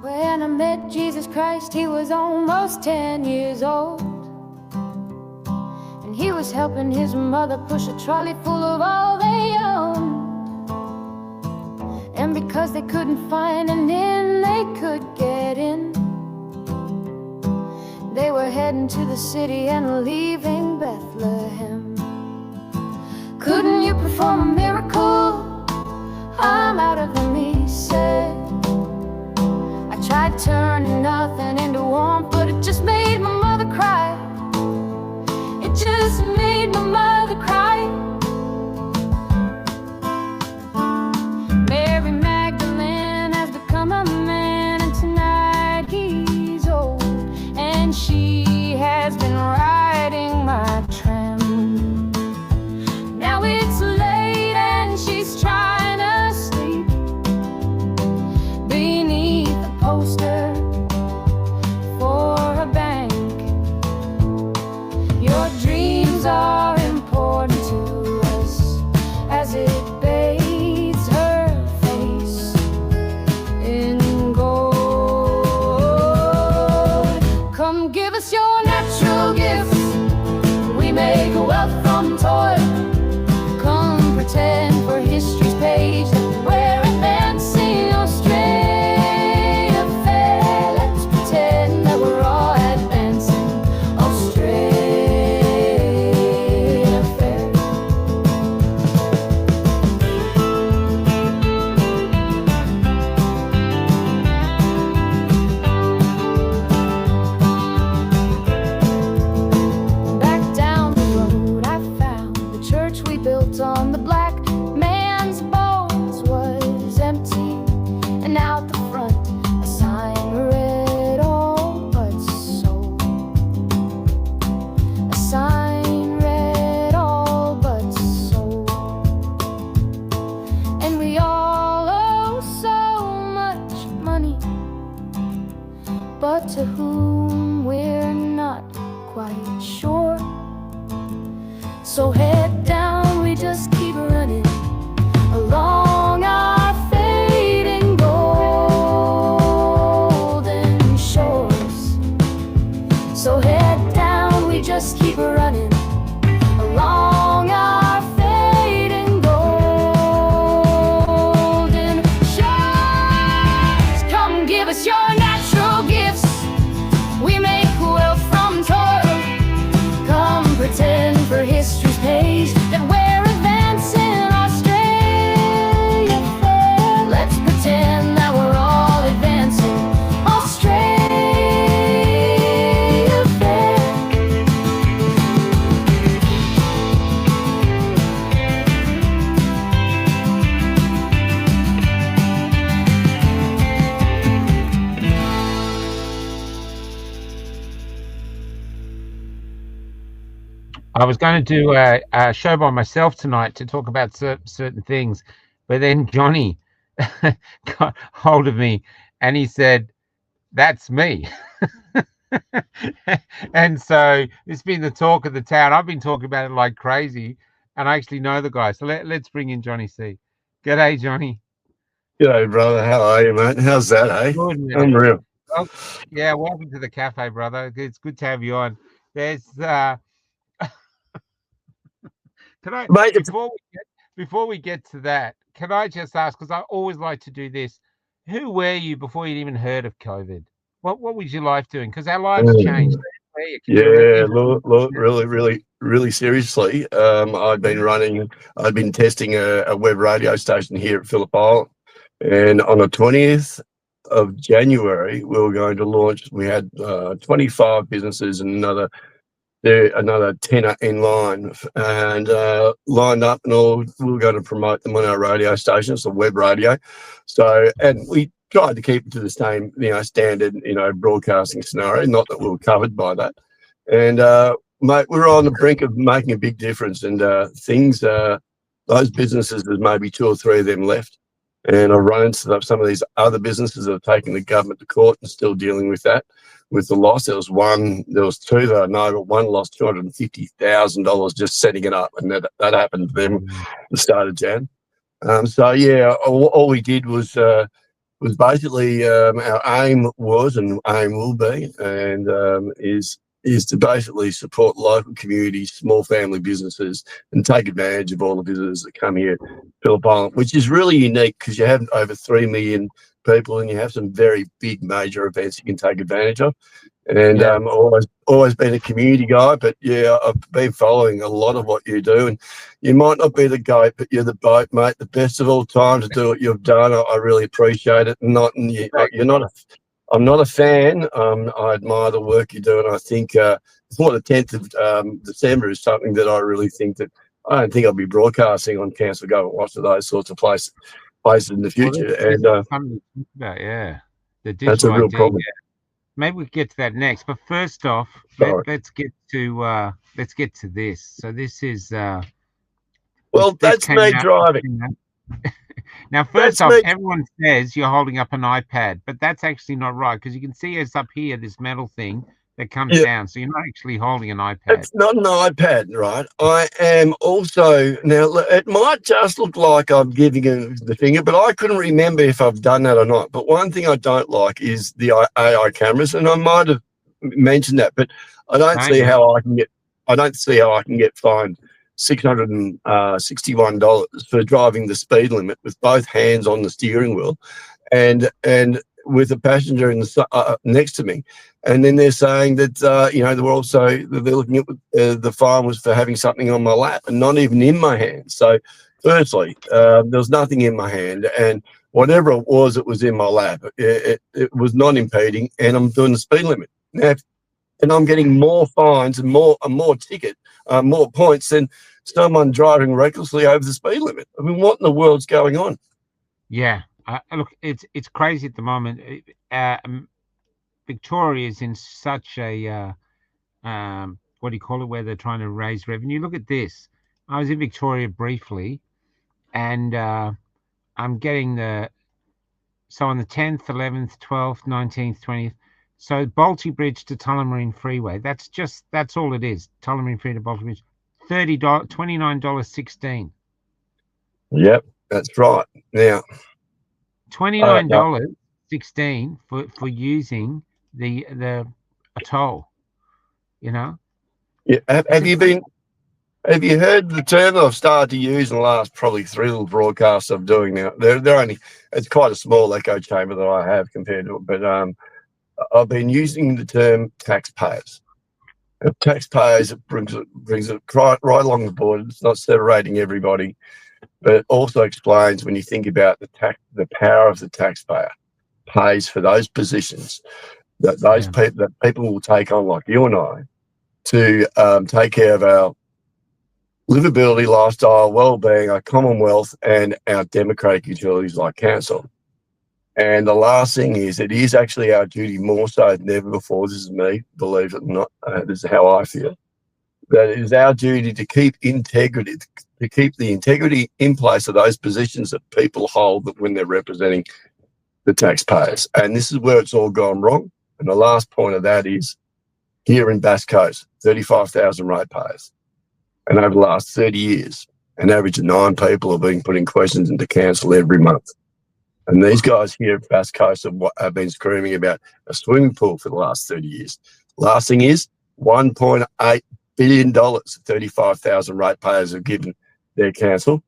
When I met Jesus Christ, he was almost 10 years old, and he was helping his mother push a trolley full of all they owned. And because they couldn't find an inn they could get in, they were heading to the city and leaving Bethlehem. Couldn't you perform a miracle? I'm out of them, he said. I tried turning nothing into warmth, but it just made my mother cry. It just made my mother cry. Mary Magdalene has become a man, and tonight he's old, and she has been riding my tram. Now it's late and she's trying to sleep beneath a poster for a bank. Your dreams are important to us, as it bathes her face in gold. Come give us your natural gifts, we make wealth from toil. Come pretend for history's page that we're advancing Australia fair. Let's pretend that we're all advancing Australia fair. Back down the road I found the church we built on the black man's bones was empty, and out the front a sign read all but sold. A sign read all but sold. And we all owe so much money, but to whom we're not quite sure. So head down, we just keep running along our fading golden shores. So head down, we just keep running along our fading golden shores. Come give us your natural gifts, we make wealth from toil. Come pretend for history's page that we're advancing Australia fair. Let's pretend that we're all advancing Australia fair. I was going to do a show by myself tonight to talk about certain things, but then Johnny got hold of me and he said, "That's me." And so it's been the talk of the town. I've been talking about it like crazy, and I actually know the guy. So let's bring in Johnny C. G'day, Johnny. G'day, brother. How are you, mate? How's that, eh? Good, man. Unreal. Oh, yeah, welcome to the cafe, brother. It's good to have you on. There's can I, Mate, before we get to that, can I just ask, because I always like to do this, who were you before you'd even heard of COVID? What was your life doing? Because our lives changed. yeah, look, really seriously. I'd been testing a web radio station here at Phillip Island, and on the 20th of January, we were going to launch. We had 25 businesses and another 10 in line, and lined up, and all. We were going to promote them on our radio station, so web radio. So, and we tried to keep it to the same, standard, broadcasting scenario. Not that we were covered by that. And mate, we were on the brink of making a big difference, and those businesses, there's maybe 2 or 3 of them left. And I run into some of these other businesses that have taken the government to court and still dealing with that, with the loss. There was 2 that I know, but one lost $250,000 just setting it up, and that happened to them at the start of Jan. So yeah, all we did was was basically our aim was and aim will be, and is to basically support local communities, small family businesses, and take advantage of all the visitors that come here to Phillip Island, which is really unique because you have over 3 million people and you have some very big major events you can take advantage of. And Yeah. always been a community guy, but yeah, I've been following a lot of what you do. And you might not be the goat, but you're the boat, mate. The best of all time to do what you've done. I really appreciate it. You're not. I'm not a fan. I admire the work you do, and I think before the 10th of December is something that I really think that I don't think I'll be broadcasting on Council Go and Watch those sorts of places in the future. Well, And something to think about, yeah. The that's a digital real ID. problem. Yeah. Maybe we get to that next. But first off, Sorry. let's get to this. So this is Well, this that's came me out. driving. Now, first That's off, me. everyone says you're holding up an iPad, but that's actually not right because you can see it's up here, this metal thing that comes Yeah. down. So you're not actually holding an iPad. It's not an iPad, right? I am also now. It might just look like I'm giving him the finger, but I couldn't remember if I've done that or not. But one thing I don't like is the AI cameras, and I might have mentioned that, but I don't see how I can get. I don't see how I can get fined $661 for driving the speed limit with both hands on the steering wheel, and with a passenger in the next to me. And then they're saying that they're looking at the fine was for having something on my lap and not even in my hand. So, firstly, there was nothing in my hand, and whatever it was in my lap. It was not impeding, and I'm doing the speed limit now, and I'm getting more fines and more ticket, more points than someone driving recklessly over the speed limit. I mean, what in the world's going on? Yeah, look, it's crazy at the moment. Victoria is in such a what do you call it, where they're trying to raise revenue. Look at this. I was in Victoria briefly, and I'm getting on the 10th, 11th, 12th, 19th, 20th. So Balti Bridge to Tullamarine Freeway. That's all it is. Tullamarine Freeway to Balti Bridge. $29.16. Yep, that's right. Now, $29.16 for using the atoll. You know. Yeah. Have you heard the term I've started to use in the last probably 3 little broadcasts I'm doing now? They're only, it's quite a small echo chamber that I have compared to it, but I've been using the term taxpayers. Taxpayers, it brings it right along the board. It's not separating everybody, but it also explains when you think about the power of the taxpayer pays for those positions that people will take on, like you and I, to take care of our livability, lifestyle, well-being, our commonwealth, and our democratic utilities like council. And the last thing is, it is actually our duty more so than ever before. This is me, believe it or not. This is how I feel. That it is our duty to keep integrity, to keep the integrity in place of those positions that people hold when they're representing the taxpayers. And this is where it's all gone wrong. And the last point of that is, here in Bass Coast, 35,000 ratepayers. And over the last 30 years, an average of 9 people are being putting questions into council every month. And these guys here at Bass Coast have been screaming about a swimming pool for the last 30 years. Last thing is $1.8 billion 35,000 ratepayers have given their council.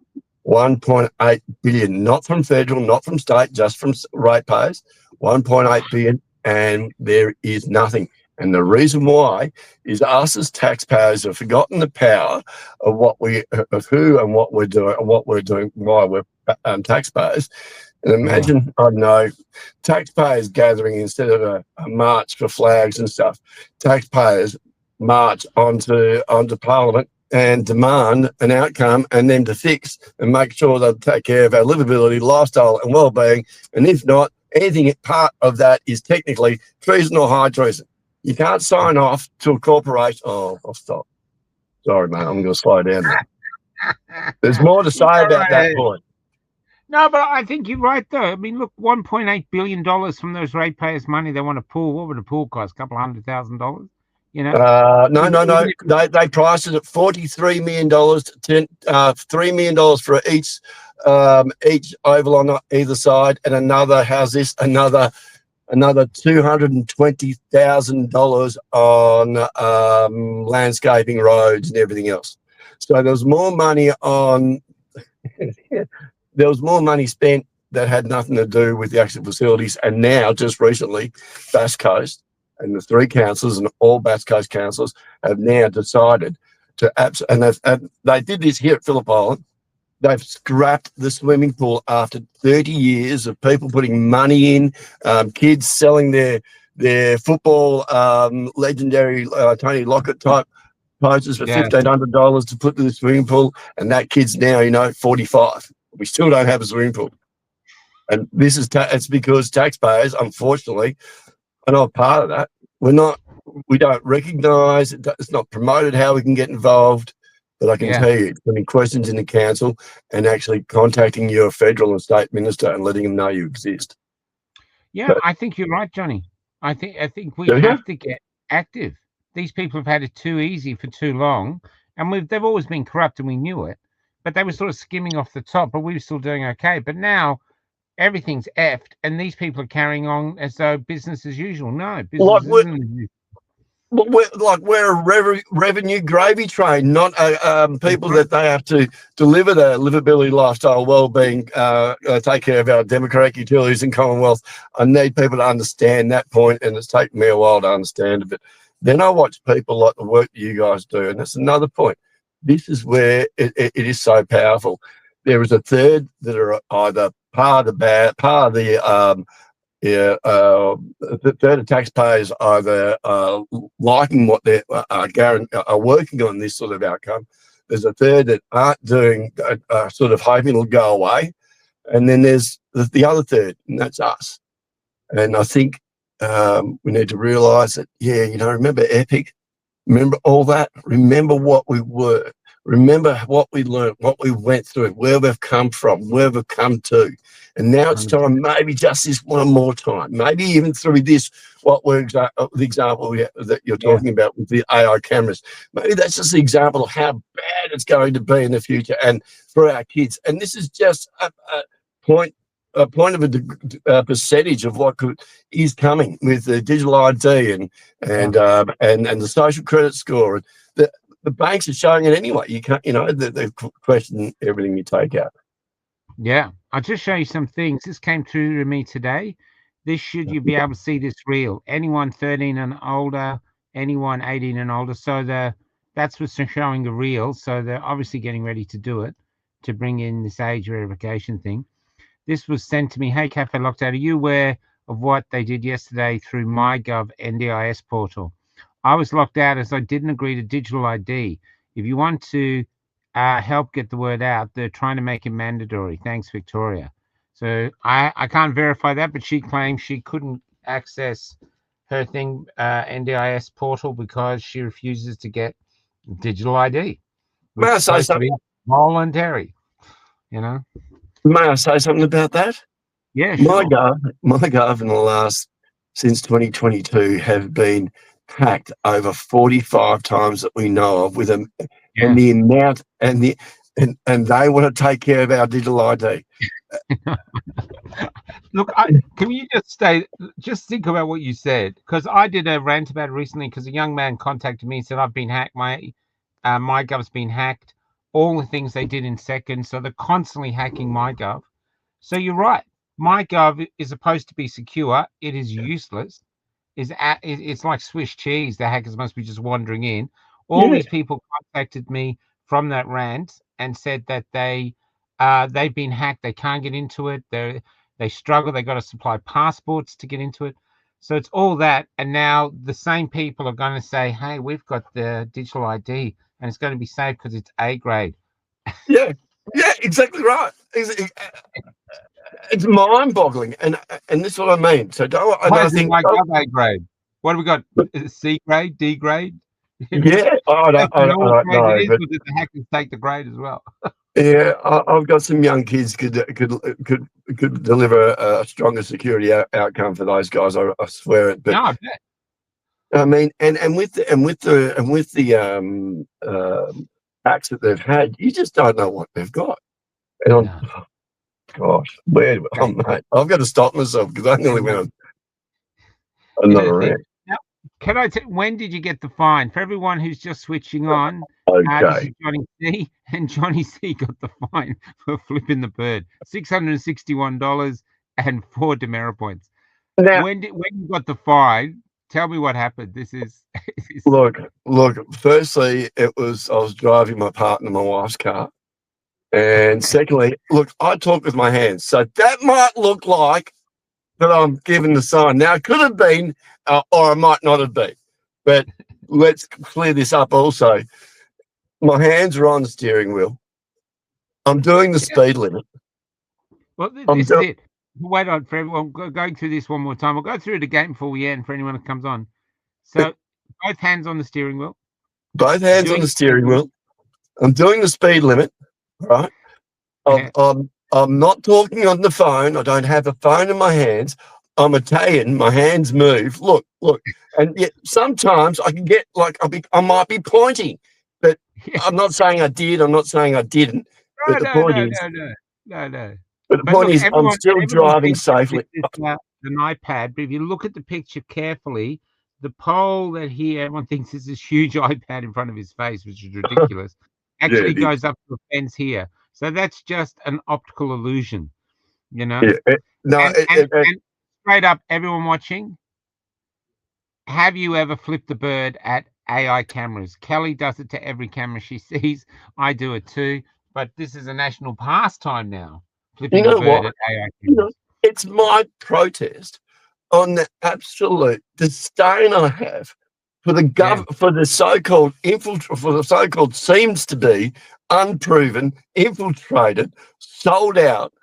1.8 billion, not from federal, not from state, just from ratepayers. 1.8 billion, and there is nothing. And the reason why is us as taxpayers have forgotten the power of who and what we're doing, why we're taxpayers. And imagine, I don't know, taxpayers gathering instead of a march for flags and stuff. Taxpayers march onto Parliament and demand an outcome, and then to fix and make sure they take care of our livability, lifestyle, and well-being. And if not, anything part of that is technically treason or high treason. You can't sign off to a corporation. Oh, I'll stop. Sorry, mate. I'm going to slow down now. There's more to say about that point. No, but I think you're right, though. I mean, look, $1.8 billion from those ratepayers' money they want to pool. What would a pool cost? A couple $100,000? You know, No. They priced it at $43 million, $3 million for each oval on either side, and another $220,000 on landscaping, roads, and everything else. So there was more money on. There was more money spent that had nothing to do with the actual facilities. And now, just recently, Bass Coast and the 3 councils and all Bass Coast councils have now decided to and they did this here at Phillip Island. They've scrapped the swimming pool after 30 years of people putting money in, kids selling their football legendary Tony Lockett type posters for $1,500 to put in the swimming pool, and that kid's now 45. We still don't have a swimming pool, and this is it's because taxpayers, unfortunately, are not part of that. We don't recognise it. It's not promoted how we can get involved. But I can tell you, putting questions in the council and actually contacting your federal and state minister and letting them know you exist. Yeah, I think you're right, Johnny. I think we have to get active. These people have had it too easy for too long, and they've always been corrupt, and we knew it. But they were sort of skimming off the top, but we were still doing okay. But now everything's effed, and these people are carrying on as though business as usual. No, business isn't as usual. We're a revenue gravy train, not people that they have to deliver their livability, lifestyle, well-being, take care of our democratic utilities and Commonwealth. I need people to understand that point, and it's taken me a while to understand it. But then I watch people like the work that you guys do, and that's another point. This is where it is so powerful. There is a third that are either part of the third of taxpayers either liking what they are working on this sort of outcome. There's a third that aren't doing, sort of hoping it'll go away, and then there's the other third, and that's us. And I think we need to realise that, remember Epic, remember all that, remember what we were, remember what we learned, what we went through, where we've come from, where we've come to. And now it's time, maybe just this one more time, maybe even through this, the example that you're talking about with the AI cameras. Maybe that's just the example of how bad it's going to be in the future and for our kids. And this is just a point of a percentage of what is coming with the digital ID and the social credit score. The banks are showing it anyway. You can't, they question everything you take out. Yeah, I'll just show you some things. This came through to me today. You'll be able to see this reel. Anyone 13 and older, anyone 18 and older. So that's what's showing a reel. So they're obviously getting ready to do it, to bring in this age verification thing. This was sent to me. Hey, Cafe Locked Out, are you aware of what they did yesterday through MyGov NDIS portal? I was locked out as I didn't agree to digital ID. If you want to help get the word out, they're trying to make it mandatory. Thanks, Victoria. So I can't verify that, but she claims she couldn't access her thing, NDIS portal, because she refuses to get digital ID. May I say something? Voluntary, May I say something about that? Yeah, sure. MyGov in the last, since 2022, have been hacked over 45 times that we know of, with them, and the amount and they want to take care of our digital ID. Look, can you just think about what you said? Because I did a rant about it recently, because a young man contacted me and said, I've been hacked, MyGov's been hacked, all the things they did in seconds, so they're constantly hacking MyGov. So you're right, MyGov is supposed to be secure. It is useless. It's like Swiss cheese. The hackers must be just wandering in. All these people contacted me from that rant and said that they've been hacked. They can't get into it. They struggle. They got to supply passports to get into it. So it's all that. And now the same people are going to say, hey, we've got the digital ID and it's going to be safe because it's A grade. Yeah, exactly right. It's mind-boggling, and this is what I mean. So I think A grade. What have we got? Is it C grade, D grade? Yeah, I don't know. But the hackers take the grade as well. Yeah, I've got some young kids could deliver a stronger security outcome for those guys. I swear it. But no, I bet. I mean, and with the acts that they've had, you just don't know what they've got. And No. gosh, mate, I've got to stop myself because I nearly went on another rant. Now, can I when did you get the fine? For everyone who's just switching on, this Okay. is Johnny C, and Johnny C got the fine for flipping the bird. $661 and 4 demerit points. Now, When you got the fine, tell me what happened. This is look. Firstly, I was driving my partner, my wife's car, and secondly, look, I talk with my hands, so that might look like that I'm giving the sign. Now, it could have been, or I might not have been, but let's clear this up also. My hands are on the steering wheel. I'm doing the speed limit. Well, this is it. Wait on for everyone. Going through this one more time. We'll go through it again before we end for anyone that comes on. So, both hands on the steering wheel. Both hands on the steering wheel. I'm doing the speed limit, right? I'm not talking on the phone. I don't have a phone in my hands. I'm Italian. My hands move. Look. And yet sometimes I can get like I might be pointing, but I'm not saying I did. I'm not saying I didn't. But the point is, no. But the point is, I'm still driving safely. An iPad, but if you look at the picture carefully, the pole that everyone thinks is this huge iPad in front of his face, which is ridiculous, actually goes up to a fence here. So that's just an optical illusion, you know? Yeah, and straight up, everyone watching, have you ever flipped a bird at AI cameras? Kelly does it to every camera she sees. I do it too. But this is a national pastime now. Flipping a bird at AI cameras. It's my protest on the absolute disdain I have for the for the so-called seems to be unproven, infiltrated, sold out,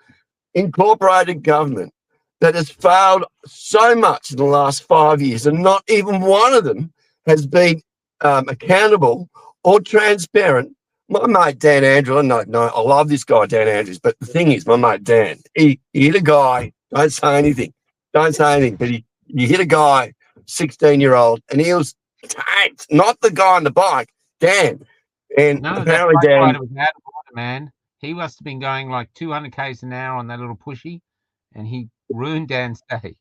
incorporated government that has failed so much in the last 5 years, and not even one of them has been accountable or transparent. My mate Dan Andrew, no, I love this guy Dan Andrews, but the thing is, my mate Dan, he hit a guy. Don't say anything, but he hit a guy, 16-year-old, and he was tanked. Not the guy on the bike, Dan. And apparently Dan was out of order, man. He must have been going like 200 k's an hour on that little pushy, and he ruined Dan's day.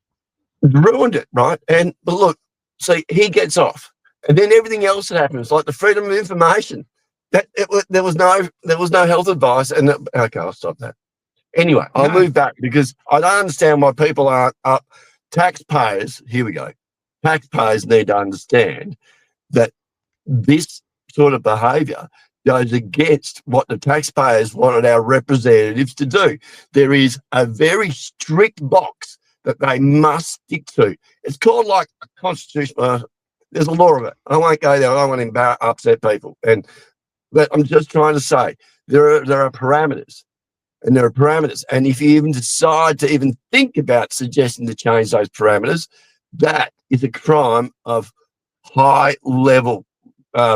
Ruined it, right? But look, see, he gets off, and then everything else that happens, like the freedom of information, there was no health advice, and okay, I'll stop that. Anyway, I'll move back because I don't understand why people aren't up. Taxpayers, here we go. Taxpayers need to understand that this sort of behaviour goes against what the taxpayers wanted our representatives to do. There is a very strict box that they must stick to. It's called like a constitutional. There's a law of it. I won't go there. I don't want to upset people. But I'm just trying to say there are parameters, and there are parameters. And if you even decide to even think about suggesting to change those parameters, that is a crime of high level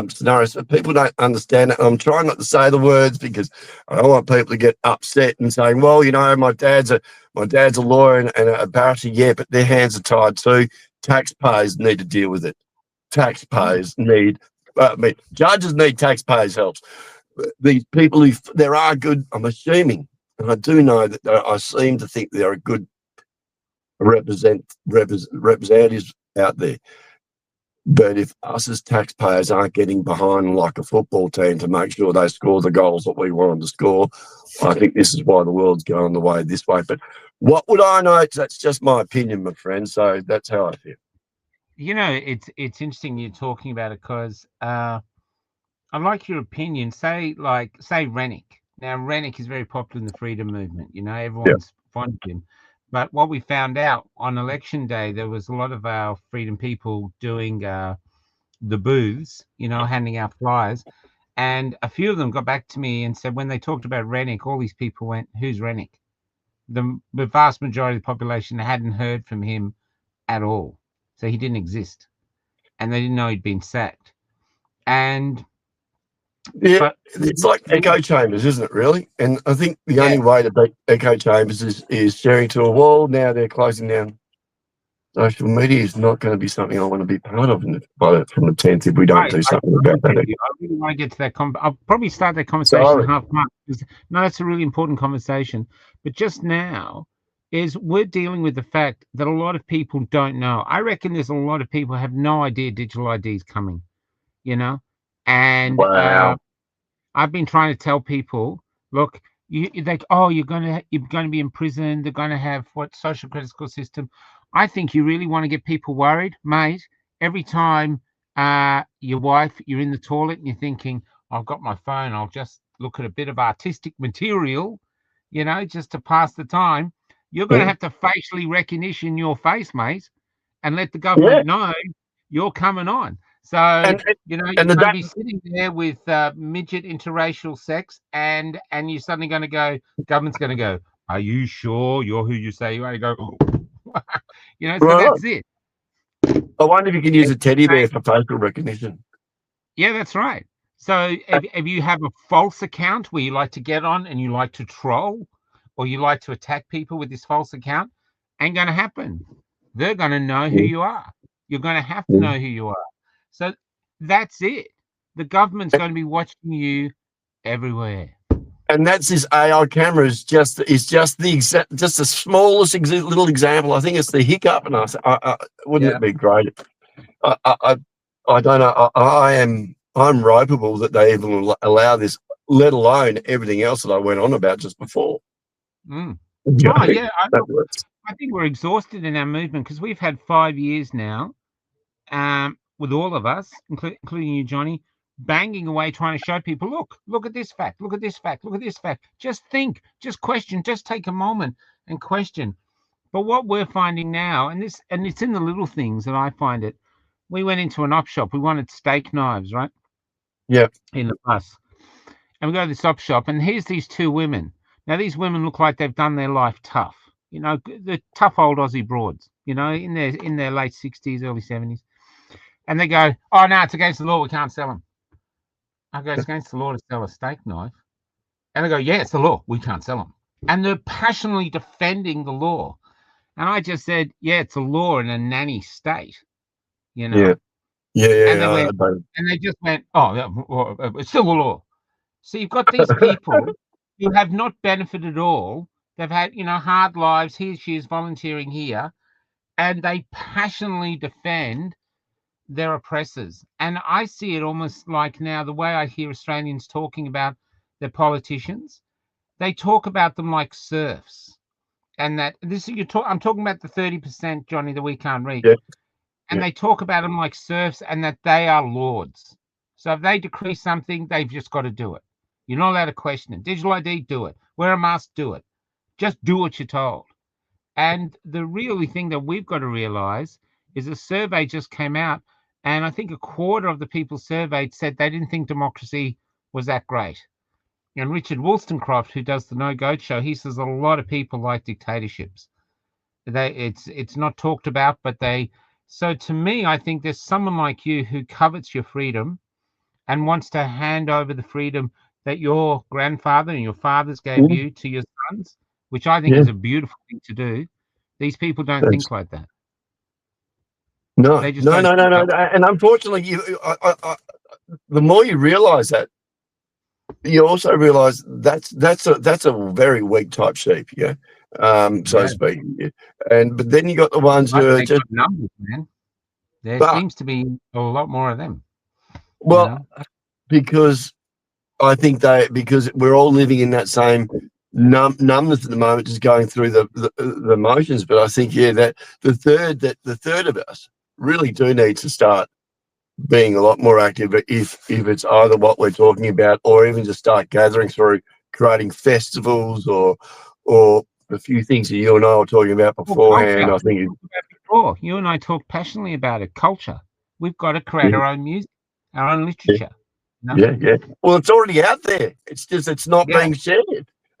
scenarios. But people don't understand it. I'm trying not to say the words because I don't want people to get upset and saying, well, you know, my dad's a lawyer and a barrister. Yeah, but their hands are tied too. Taxpayers need to deal with it. Taxpayers need, judges need taxpayers' help. These people there are good, I'm assuming, and I do know that I seem to think there are good representatives out there. But if us as taxpayers aren't getting behind like a football team to make sure they score the goals that we want them to score, I think this is why the world's going the way this way. But what would I know? That's just my opinion, my friend. So that's how I feel. You know, it's interesting you're talking about it because I like your opinion. Say Rennick. Now, Rennick is very popular in the freedom movement. You know, everyone's fond of him. But what we found out on election day, there was a lot of our freedom people doing the booths, you know, handing out flyers. And a few of them got back to me and said when they talked about Rennick, all these people went, who's Rennick? The vast majority of the population hadn't heard from him at all. So he didn't exist. And they didn't know he'd been sacked. And it's like echo chambers, isn't it, really? And I think the only way to beat echo chambers is sharing to a wall. Now they're closing down. social media is not going to be something I want to be part of from the 10th if we don't Right, do I something agree about that. with you. I really want to get to that. I'll probably start that conversation Sorry. half month. No, that's a really important conversation. But just now we're dealing with the fact that a lot of people don't know. I reckon there's a lot of people have no idea digital ID is coming, you know? And Wow. I've been trying to tell people, look, you're gonna be in prison. They're gonna have social critical system. I think you really want to get people worried, mate. Every time you're in the toilet and you're thinking, I've got my phone, I'll just look at a bit of artistic material, just to pass the time. You're gonna have to facially recognition your face, mate, and let the Yeah. government know you're coming on. So And you're and the going to that, be sitting there with midget interracial sex, and you're suddenly going to go. Government's going to go. Are you sure you're who you say you are? You go. So right. that's it. I wonder if you can use a teddy bear for facial recognition. Yeah, that's right. So if you have a false account where you like to get on and you like to troll, or you like to attack people with this false account, ain't going to happen. They're going to know who you are. You're going to have to know who you are. So that's it. The government's going to be watching you everywhere. And that's this AI camera is just the smallest little example. I think it's the hiccup, and wouldn't it be great? I don't know. I'm ropeable that they even allow this, let alone everything else that I went on about just before. Mm. Yeah, Oh yeah, I think we're exhausted in our movement because we've had 5 years now, with all of us, including you, Johnny, banging away trying to show people, look at this fact, look at this fact, look at this fact. Just think, just question, just take a moment and question. But what we're finding now, and it's in the little things that I find it. We went into an op shop. We wanted steak knives, right? Yeah. In the bus. And we go to this op shop, and here's these two women. Now, these women look like they've done their life tough. The tough old Aussie broads, in their late 60s, early 70s. And they go, oh, no, it's against the law. We can't sell them. I go, it's against the law to sell a steak knife. And they go, yeah, it's the law. We can't sell them. And they're passionately defending the law. And I just said, yeah, it's a law in a nanny state, Yeah. And they just went, oh, it's still a law. So you've got these people who have not benefited at all. They've had, hard lives. Here she is volunteering here. And they passionately defend their oppressors. And I see it almost like now the way I hear Australians talking about their politicians, they talk about them like serfs. And that I'm talking about the 30%, Johnny, that we can't reach. Yeah. And they talk about them like serfs and that they are lords. So if they decree something, they've just got to do it. You're not allowed to question it. Digital ID, do it. Wear a mask, do it. Just do what you're told. And the really thing that we've got to realize is a survey just came out, and I think a quarter of the people surveyed said they didn't think democracy was that great. And Richard Wollstonecraft, who does the No Goat Show, he says a lot of people like dictatorships. It's not talked about, but so to me, I think there's someone like you who covets your freedom and wants to hand over the freedom that your grandfather and your fathers gave you to your sons, which I think is a beautiful thing to do. These people don't think like that. No. And unfortunately, the more you realize that, you also realize that's a very weak type sheep, so to speak. But then you got the ones who are just numbers, man. There seems to be a lot more of them. Well, because I think because we're all living in that same numbness at the moment, just going through the motions. But I think that the third of us really do need to start being a lot more active if it's either what we're talking about or even just start gathering through creating festivals or a few things that you and I were talking about beforehand. I think you and I talked passionately about it. Culture. We've got to create our own music, our own literature. Yeah. Well, it's already out there. It's just it's not being shared.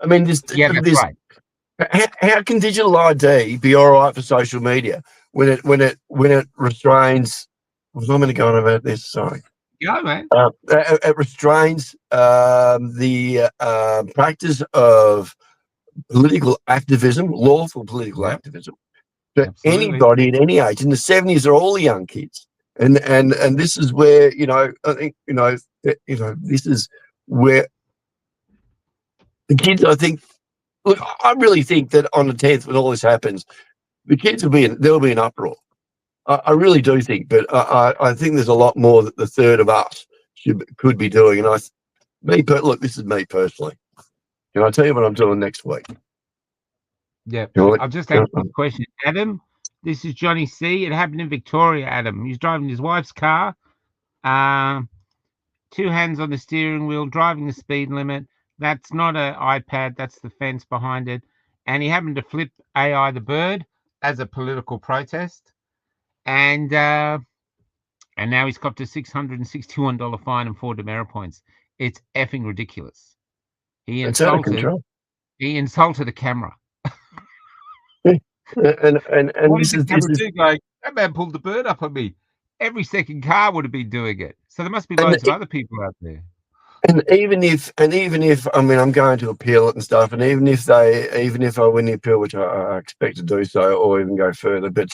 I mean, that's right. How can digital ID be all right for social media when it restrains? I'm going to go on about this. Sorry. Yeah, man. It restrains the practice of political activism, lawful political activism, for Absolutely. anybody at any age. In the 70s are all the young kids. And this is where, I think, this is where the kids, I think, look, I really think that on the 10th, when all this happens, the kids there'll be an uproar. I really do think, but I think there's a lot more that the third of us could be doing. And look, this is me personally. Can I tell you what I'm doing next week? Yeah. I've just answered the question. Adam, this is Johnny C. It happened in Victoria, Adam. He's driving his wife's car, 2 hands on the steering wheel, driving the speed limit. That's not an iPad. That's the fence behind it. And he happened to flip AI the bird as a political protest. And now he's copped a $661 fine and 4 demerit points. It's effing ridiculous. It's out of control. He insulted the camera. And What this did is the camera do? Going, that man pulled the bird up on me. Every second car would have been doing it. So there must be loads of other people out there. And even if I mean, I'm going to appeal it and stuff, and even if I win the appeal, which I expect to do so, or even go further, but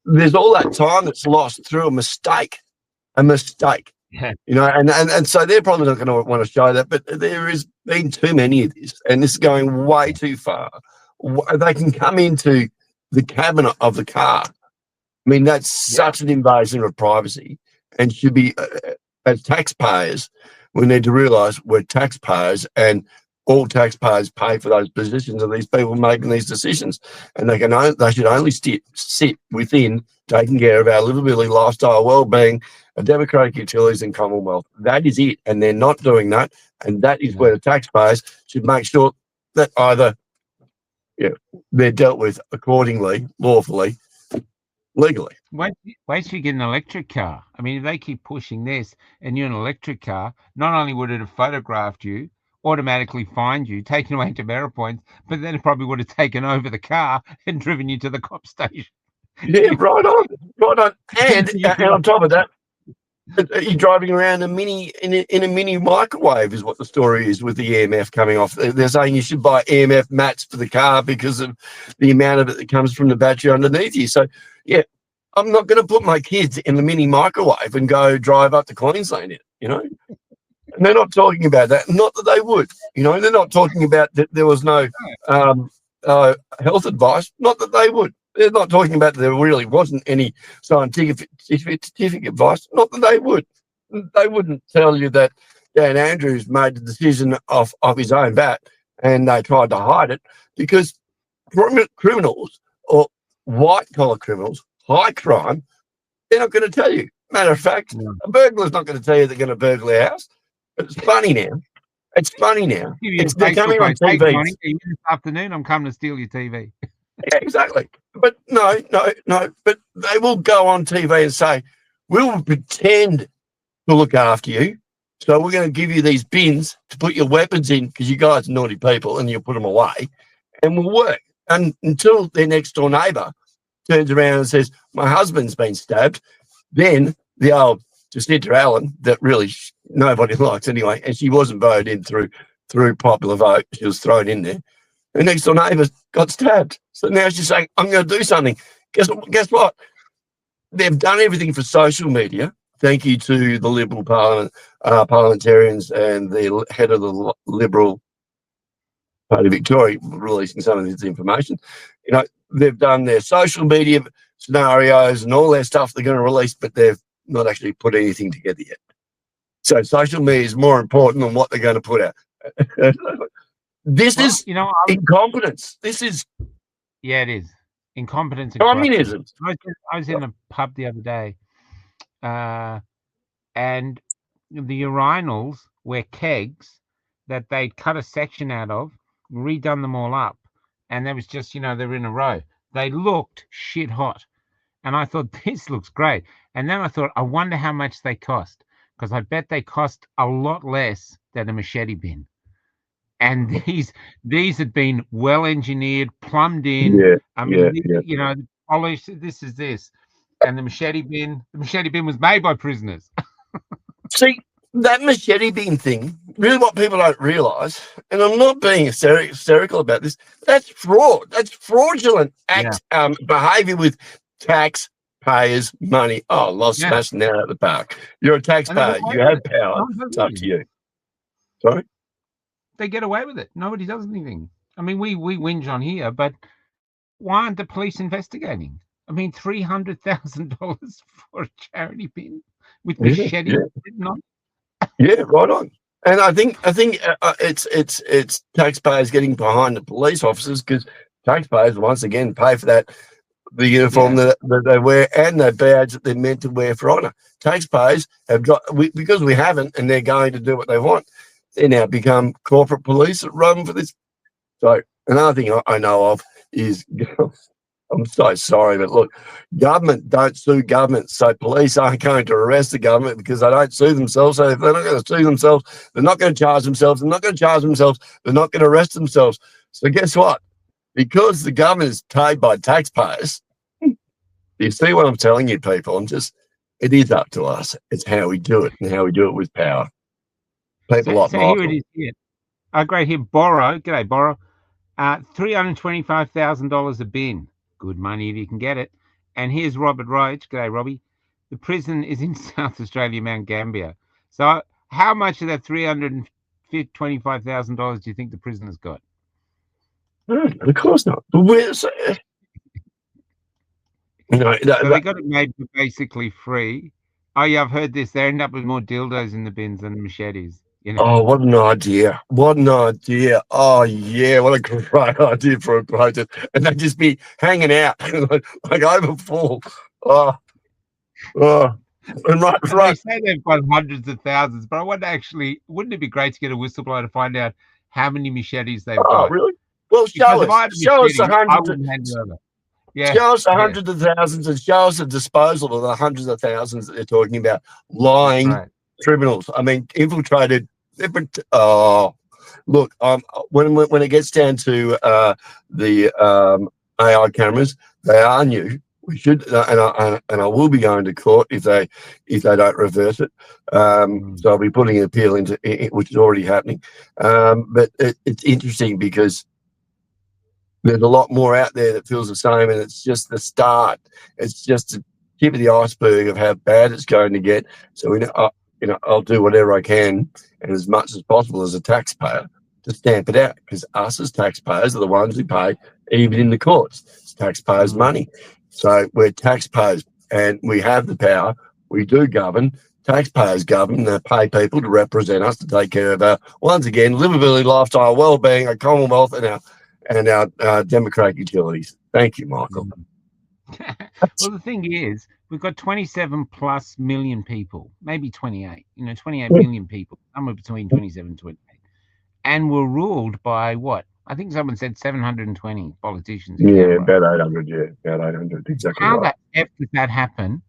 there's all that time that's lost through a mistake. Yeah. And so they're probably not going to want to show that, but there has been too many of this, and this is going way too far. They can come into the cabinet of the car. I mean, that's such an invasion of privacy, and should be, as taxpayers, we need to realise we're taxpayers, and all taxpayers pay for those positions of these people making these decisions, and they should only sit within taking care of our livability, lifestyle, well-being, democratic utilities and Commonwealth. That is it, and they're not doing that, and that is where the taxpayers should make sure that either they're dealt with accordingly, lawfully, legally. Wait till you get an electric car. I mean, if they keep pushing this and you're an electric car, not only would it have photographed you, automatically find you, taken away demerit points, but then it probably would have taken over the car and driven you to the cop station. Yeah, right on. And on top of that, you're driving around in a mini microwave is what the story is with the EMF coming off. They're saying you should buy EMF mats for the car because of the amount of it that comes from the battery underneath you. So, yeah, I'm not going to put my kids in the mini microwave and go drive up to Queensland in it, And they're not talking about that. Not that they would, They're not talking about that there was no health advice. Not that they would. They're not talking about that there really wasn't any scientific advice. Not that they would. They wouldn't tell you that Dan Andrews made the decision off his own bat and they tried to hide it, because criminals or white-collar criminals, high crime, they're not going to tell you. Matter of fact, a burglar's not going to tell you they're going to burgle their house. It's funny now. They're coming on TV. This afternoon, I'm coming to steal your TV. Yeah, exactly. But no. But they will go on TV and say, we'll pretend to look after you. So we're going to give you these bins to put your weapons in because you guys are naughty people and you'll put them away and we'll work. And until their next door neighbour turns around and says, my husband's been stabbed, then the old Jacinta Allen, that really nobody likes anyway, and she wasn't voted in through popular vote. She was thrown in there. Her next door neighbour got stabbed. So now she's saying, I'm going to do something. Guess what? They've done everything for social media. Thank you to the Liberal parliamentarians and the head of the Liberal Party Victoria releasing some of this information. They've done their social media scenarios and all their stuff they're going to release, but they've not actually put anything together yet. So social media is more important than what they're going to put out. This is incompetence. This is... Yeah, it is. Incompetence. Communism. I was in a pub the other day, and the urinals were kegs that they'd cut a section out of, redone them all up, and there was just, they were in a row. They looked shit hot. And I thought, this looks great. And then I thought, I wonder how much they cost, because I bet they cost a lot less than a machete bin. And these had been well engineered, plumbed in. Yeah, polished. This is this. And the machete bin was made by prisoners. See, that machete bin thing, really what people don't realise, and I'm not being hysterical about this, that's fraud. That's fraudulent behaviour with taxpayers' money. Oh, lost Yeah. smashing that out of the park. You're a And they taxpayer. get away You with have it. power. No one does It's up to anything. you. Sorry? They get away with it. Nobody does anything. I mean, we whinge on here, but why aren't the police investigating? I mean, $300,000 for a charity bin with machete Yeah. written on. Yeah, right on. And I think it's taxpayers getting behind the police officers because taxpayers once again pay for the uniform that they wear and the badge that they're meant to wear for honour. Taxpayers have because we haven't, and they're going to do what they want. They now become corporate police that run for this. So another thing I know of is, I'm so sorry, but look, government don't sue government. So police aren't going to arrest the government because they don't sue themselves. So if they're not going to sue themselves, they're not going to charge themselves. They're not going to charge themselves. They're not going to arrest themselves. So guess what? Because the government is paid by taxpayers, you see what I'm telling you, people? It is up to us. It's how we do it and how we do it with power. People like So here Michael. it is. Here. Great here. Borrow. G'day, Borrow. $325,000 a bin. Good money if you can get it. And here's Robert Roach. G'day, Robbie. The prison is in South Australia, Mount Gambier. So how much of that $325,000 do you think the prisoner's got? Of course not. But So they got it made for basically free. Oh yeah, I've heard this. They end up with more dildos in the bins than machetes. You know? Oh, what an idea. What an idea. Oh, yeah, what a great idea for a protest. And they'd just be hanging out, like overfull. Oh. And right. They say they've got hundreds of thousands, but I wonder wouldn't it be great to get a whistleblower to find out how many machetes they've got? Oh, really? Well, show us the hundreds. Yeah, show us the hundreds of thousands and show us the disposal of the hundreds of thousands that they're talking about. Lying criminals. I mean, infiltrated. Oh, look, when it gets down to the AI cameras, they are new. We should, and I will be going to court if they don't reverse it. So I'll be putting an appeal into it, which is already happening. But it's interesting because there's a lot more out there that feels the same, and it's just the start. It's just the tip of the iceberg of how bad it's going to get. So I'll do whatever I can and as much as possible as a taxpayer to stamp it out, because us as taxpayers are the ones who pay, even in the courts. It's taxpayers' money. So we're taxpayers and we have the power. We do govern. Taxpayers govern. They pay people to represent us, to take care of our, once again, livability, lifestyle, well-being, our Commonwealth, and our democratic utilities. Thank you, Michael. Well, the thing is, we've got 27 plus million people, maybe 28, 28 million people, somewhere between 27 and 28. And we're ruled by what? I think someone said 720 politicians. Yeah, about 800. Yeah, about 800. Exactly. How the F did that happen?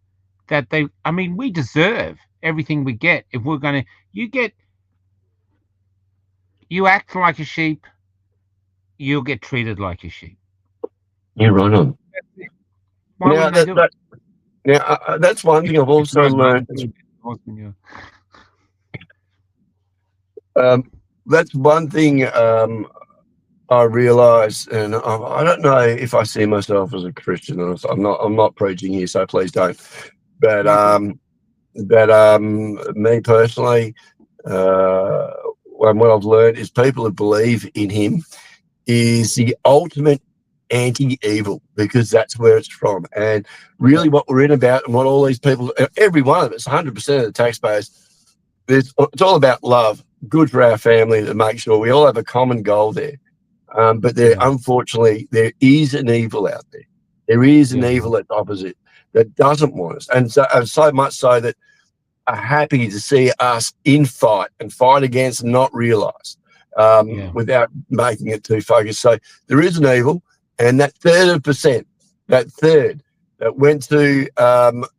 We deserve everything we get. If we're going to, you act like a sheep, you'll get treated like a sheep. You're right on. Why wouldn't they do it? Now, that's one thing I've also learned. That's one thing I realise, and I don't know if I see myself as a Christian. I'm not preaching here, so please don't. But me personally, what I've learned is people who believe in Him is the ultimate anti-evil, because that's where it's from. And really what we're in about, and what all these people, every one of us, 100% of the taxpayers, it's all about love, good for our family, to make sure we all have a common goal there. But unfortunately, there is an evil out there. There is an evil that's opposite, that doesn't want us. And so much so that are happy to see us fight against and not realise, without making it too focused. So there is an evil, and that third that went to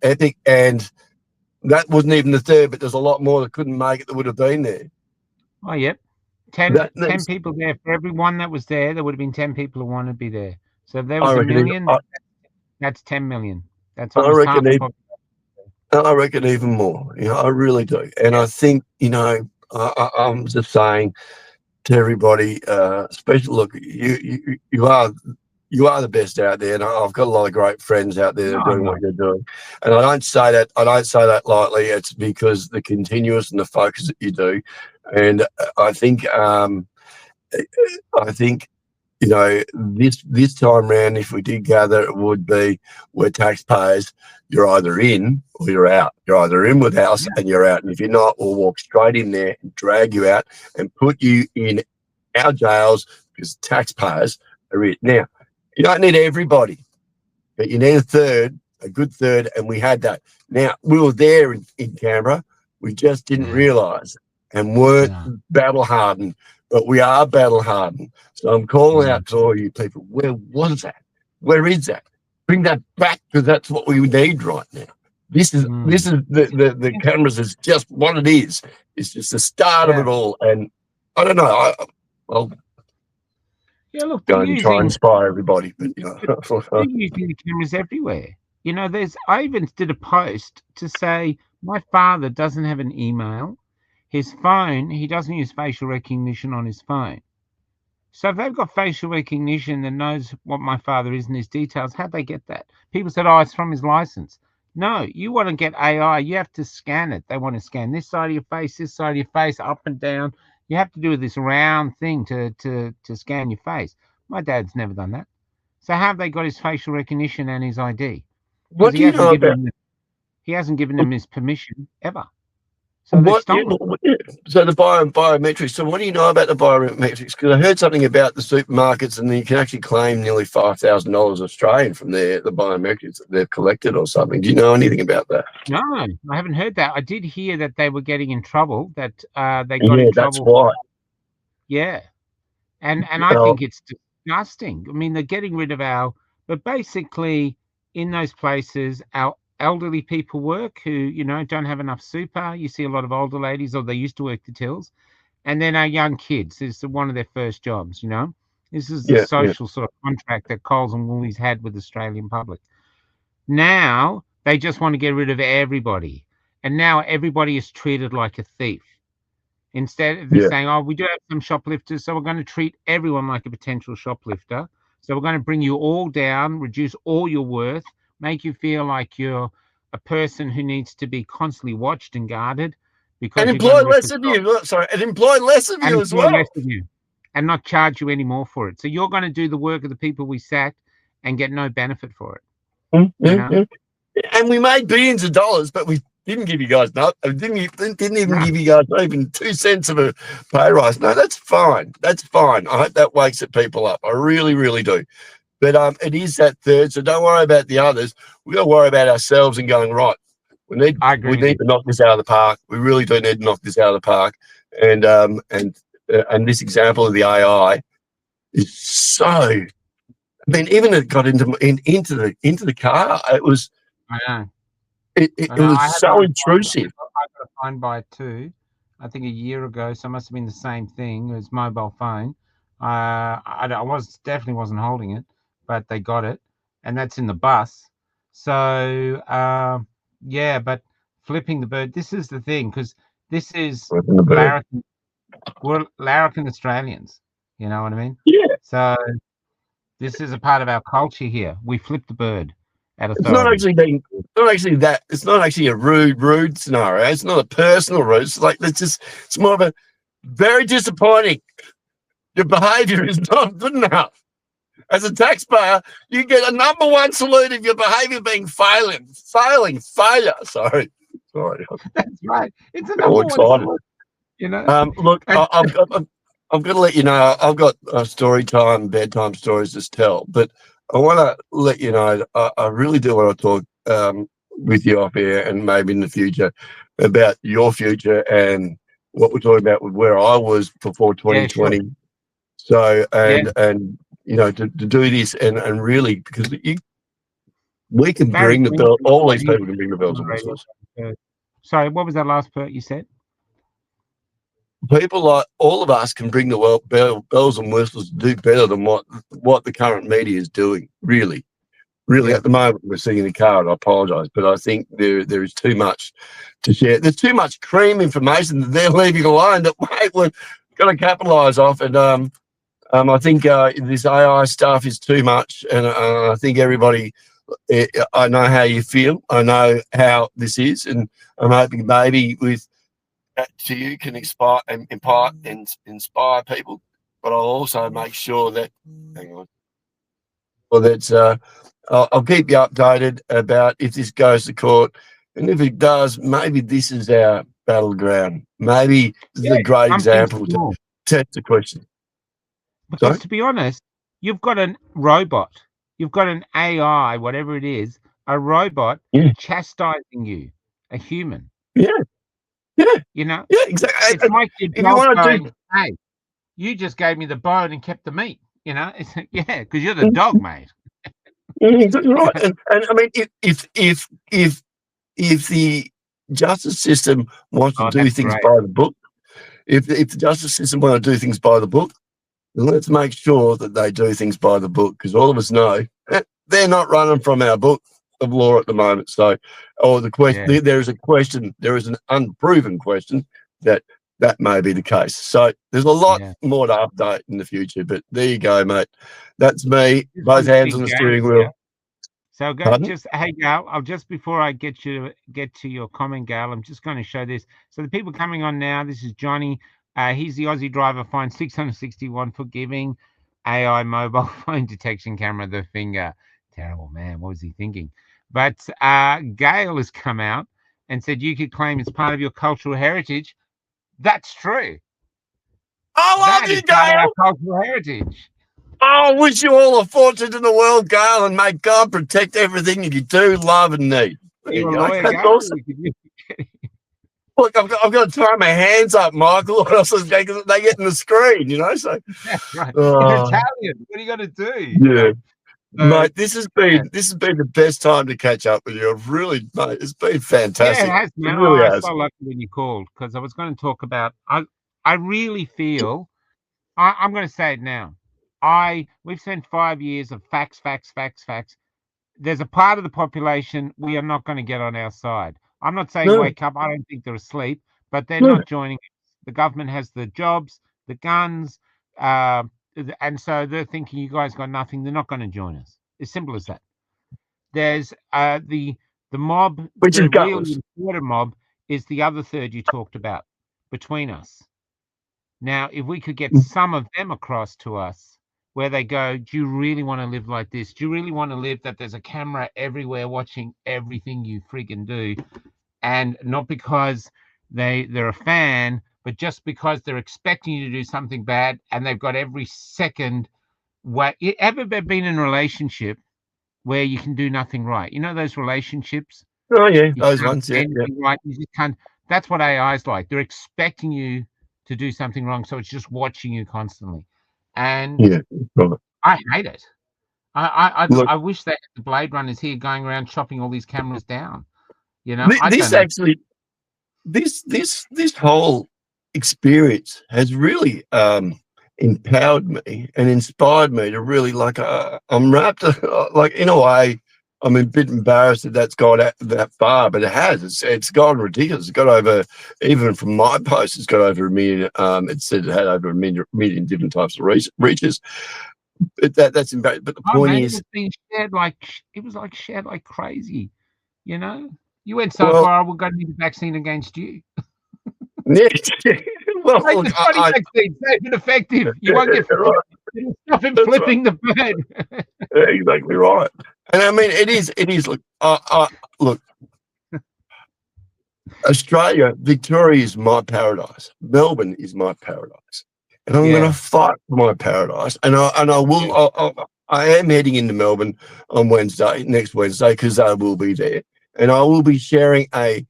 Epic, and that wasn't even the third, but there's a lot more that couldn't make it that would have been there. Oh, yep. 10 people there. For every one that was there would have been 10 people who wanted to be there. So if there was a million, that's 10 million. That's almost half the population. I reckon even more. I really do. And I think, I'm just saying to everybody, especially look, you are the best out there, and I've got a lot of great friends out there that No, are I'm doing not. what you're doing. And I don't say that. I don't say that lightly. It's because the continuous and the focus that you do, and I think, you know, this time round, if we did gather, it would be we're taxpayers. You're either in or you're out. You're either in with us Yeah. and you're out. And if you're not, we'll walk straight in there and drag you out and put you in our jails because taxpayers are it. Now, you don't need everybody, but you need a good third, and we had that. Now, we were there in Canberra. We just didn't Yeah. realise and weren't Yeah. battle hardened, but we are battle hardened. So I'm calling Yeah. out to all you people. Where was that? Where is that? Bring that back, because that's what we need right now. This is the cameras is just what it is. It's just the start of Yeah. it all. And I don't know. I'll Yeah, look, go and try and inspire everybody, but you know. they're using the cameras everywhere. You know, I even did a post to say my father doesn't have an email. His phone, he doesn't use facial recognition on his phone. So if they've got facial recognition that knows what my father is and his details, how'd they get that? People said, oh, it's from his license. No, you want to get AI, you have to scan it. They want to scan this side of your face, this side of your face, up and down. You have to do this round thing to scan your face. My dad's never done that. So how have they got his facial recognition and his ID? Because What do you know about he hasn't given them his permission ever. So they've what? stolen. So the biometrics. So what do you know about the biometrics? Because I heard something about the supermarkets, and you can actually claim nearly $5,000 Australian from the biometrics that they've collected or something. Do you know anything about that? No, I haven't heard that. I did hear that they were getting in trouble. That they got Yeah, in that's trouble. why. Yeah, and I think it's disgusting. I mean, they're getting rid of but basically in those places, our elderly people work who, you know, don't have enough super. You see a lot of older ladies, or they used to work the tills, and then our young kids. This is one of their first jobs. You know, this is the Yeah, social sort of contract that Coles and Woolies had with the Australian public. Now they just want to get rid of everybody, and now everybody is treated like a thief. Instead of yeah. saying, "Oh, we do have some shoplifters, so we're going to treat everyone like a potential shoplifter. So we're going to bring you all down, reduce all your worth, make you feel like you're a person who needs to be constantly watched and guarded And because you're going employ to rip less the of shop you. Sorry, and employ less of and you as employ well. less of you, and not charge you any more for it. So you're going to do the work of the people we sacked and get no benefit for it. You know." And we made billions of dollars, but we didn't give you guys didn't even No. give you guys not even 2 cents of a pay rise. No, that's fine. That's fine. I hope that wakes the people up. I really, really do. But it is that third, so don't worry about the others. We got to worry about ourselves and going, right, I agree we with you. need to knock this out of the park. We really do need to knock this out of the park. And this example of the AI is so. I mean, even it got into the car. It was I know. it I know. I was so intrusive. got a phone by it too. I think a year ago, so it must have been the same thing. It was mobile phone. I definitely wasn't holding it, but they got it, and that's in the bus. So yeah, but flipping the bird. This is the thing, because this is larrikin. We're larrikin Australians. You know what I mean? Yeah, So this is a part of our culture here. We flip the bird at it's not authority. actually that. It's not actually a rude scenario. It's not a personal rude. It's like it's more of a very disappointing. Your behaviour is not good enough. As a taxpayer, you get a number one salute if your behaviour being failure. Sorry. That's right. It's a I'm all number one excited. salute, you know. Look, And I've got to let you know. I've got story time, bedtime stories to tell, but I want to let you know. I really do want to talk with you off here, and maybe in the future, about your future and what we're talking about with where I was before yeah, 2020. sure. So Yeah, and you know to do this and really because we can Barry bring the Quinn. bell. All these He was people can bring the bells on the and radio. whistles. Sorry, what was that last part you said? People like all of us can bring the bells and whistles to do better than what the current media is doing. Really, Really, Yeah. at the moment, we're sitting in the car, and I apologise, but I think there is too much to share. There's too much cream information that they're leaving alone that, mate, we're going to capitalise off. And I think this AI stuff is too much, and I think everybody. I know how you feel. I know how this is, and I'm hoping maybe with that to you can inspire people. But I'll also make sure that, hang on, well, that's I'll keep you updated about if this goes to court, and if it does, maybe this is our battleground. Maybe this is a great example to test the question. Because Sorry? to be honest, you've got a robot, you've got an AI, whatever it is, a robot Yeah. chastising you, a human. Yeah, yeah, You know, yeah, exactly. it's like your If you dog want to going, do, "Hey, you just gave me the bone and kept the meat." You know, it's, yeah, because you're the dog, mate. exactly right, and I mean, if the justice system wants to Oh, do that's things great. by the book, if the justice system want to do things by the book, then let's make sure that they do things by the book, because all of us know they're not running from our book of law at the moment. So, or the question, Yeah. there is a question, there is an unproven question that may be the case. So there's a lot Yeah. more to update in the future. But there you go, mate. That's me. Just Both some hands big on the games steering here. wheel. So go Pardon? just hey Gal, I'll just before I get to your comment, Gal, I'm just going to show this. So the people coming on now, this is Johnny. He's the Aussie driver fined 661 for giving AI mobile phone detection camera the finger. Terrible, man. What was he thinking? But Gail has come out and said you could claim it's part of your cultural heritage. That's true. I love That you, is part of our Gail. cultural heritage. I wish you all the fortune in the world, Gail, and may God protect everything that you do, love, and need. There You you a go. lawyer, That's Gail? awesome. Look, I've got to tie my hands up, Michael, or else they get in the screen, you know. So, That's right. It's oh, Italian. What are you going to do? yeah, You know? So, mate, this has been the best time to catch up with you. I've really, mate, it's been yeah, it fantastic. has, It man. Oh, really I was has. so lucky when you called because I was going to talk about. I really feel. I'm going to say it now. We've spent 5 years of facts, facts, facts, facts. There's a part of the population we are not going to get on our side. I'm not saying No, wake up. I don't think they're asleep, but they're no. not joining us. The government has the jobs, the guns, and so they're thinking you guys got nothing. They're not going to join us. As simple as that. There's the mob, Which is the really gutless. important mob is the other third you talked about between us. Now, if we could get some of them across to us where they go, do you really want to live like this? Do you really want to live that there's a camera everywhere watching everything you friggin' do? And not because they're a fan, but just because they're expecting you to do something bad and they've got every second way. You ever been in a relationship where you can do nothing right? You know those relationships Oh yeah, you those can't ones. do Yeah, yeah, anything right. You just can't. That's what AI is like. They're expecting you to do something wrong, so it's just watching you constantly. And yeah. Right. I hate it. Look, I wish that the Blade Runners here going around chopping all these cameras down. You know, I this don't know. actually, this whole experience has really empowered me and inspired me to really I'm wrapped like in a way. I'm a bit embarrassed that that's gone that far, but it has. It's gone ridiculous. It's got over, even from my post, it's got over a million. It said it had over a million different types of reaches. But that's embarrassing. But the Oh point man, it is, was being shared like it was like shared like crazy. You know, you went so well, far. We're going to need a vaccine against you. yeah, well, Like look, the Johnny vaccine, safe and effective. You won't get right, it'll stop him that's right. flipping the bird. Yeah, exactly right. And I mean, it is. Look, Australia, Victoria is my paradise. Melbourne is my paradise, and I'm going to Yeah, fight for my paradise. And I will. yeah, I am heading into Melbourne on next Wednesday, because I will be there, and I will be sharing a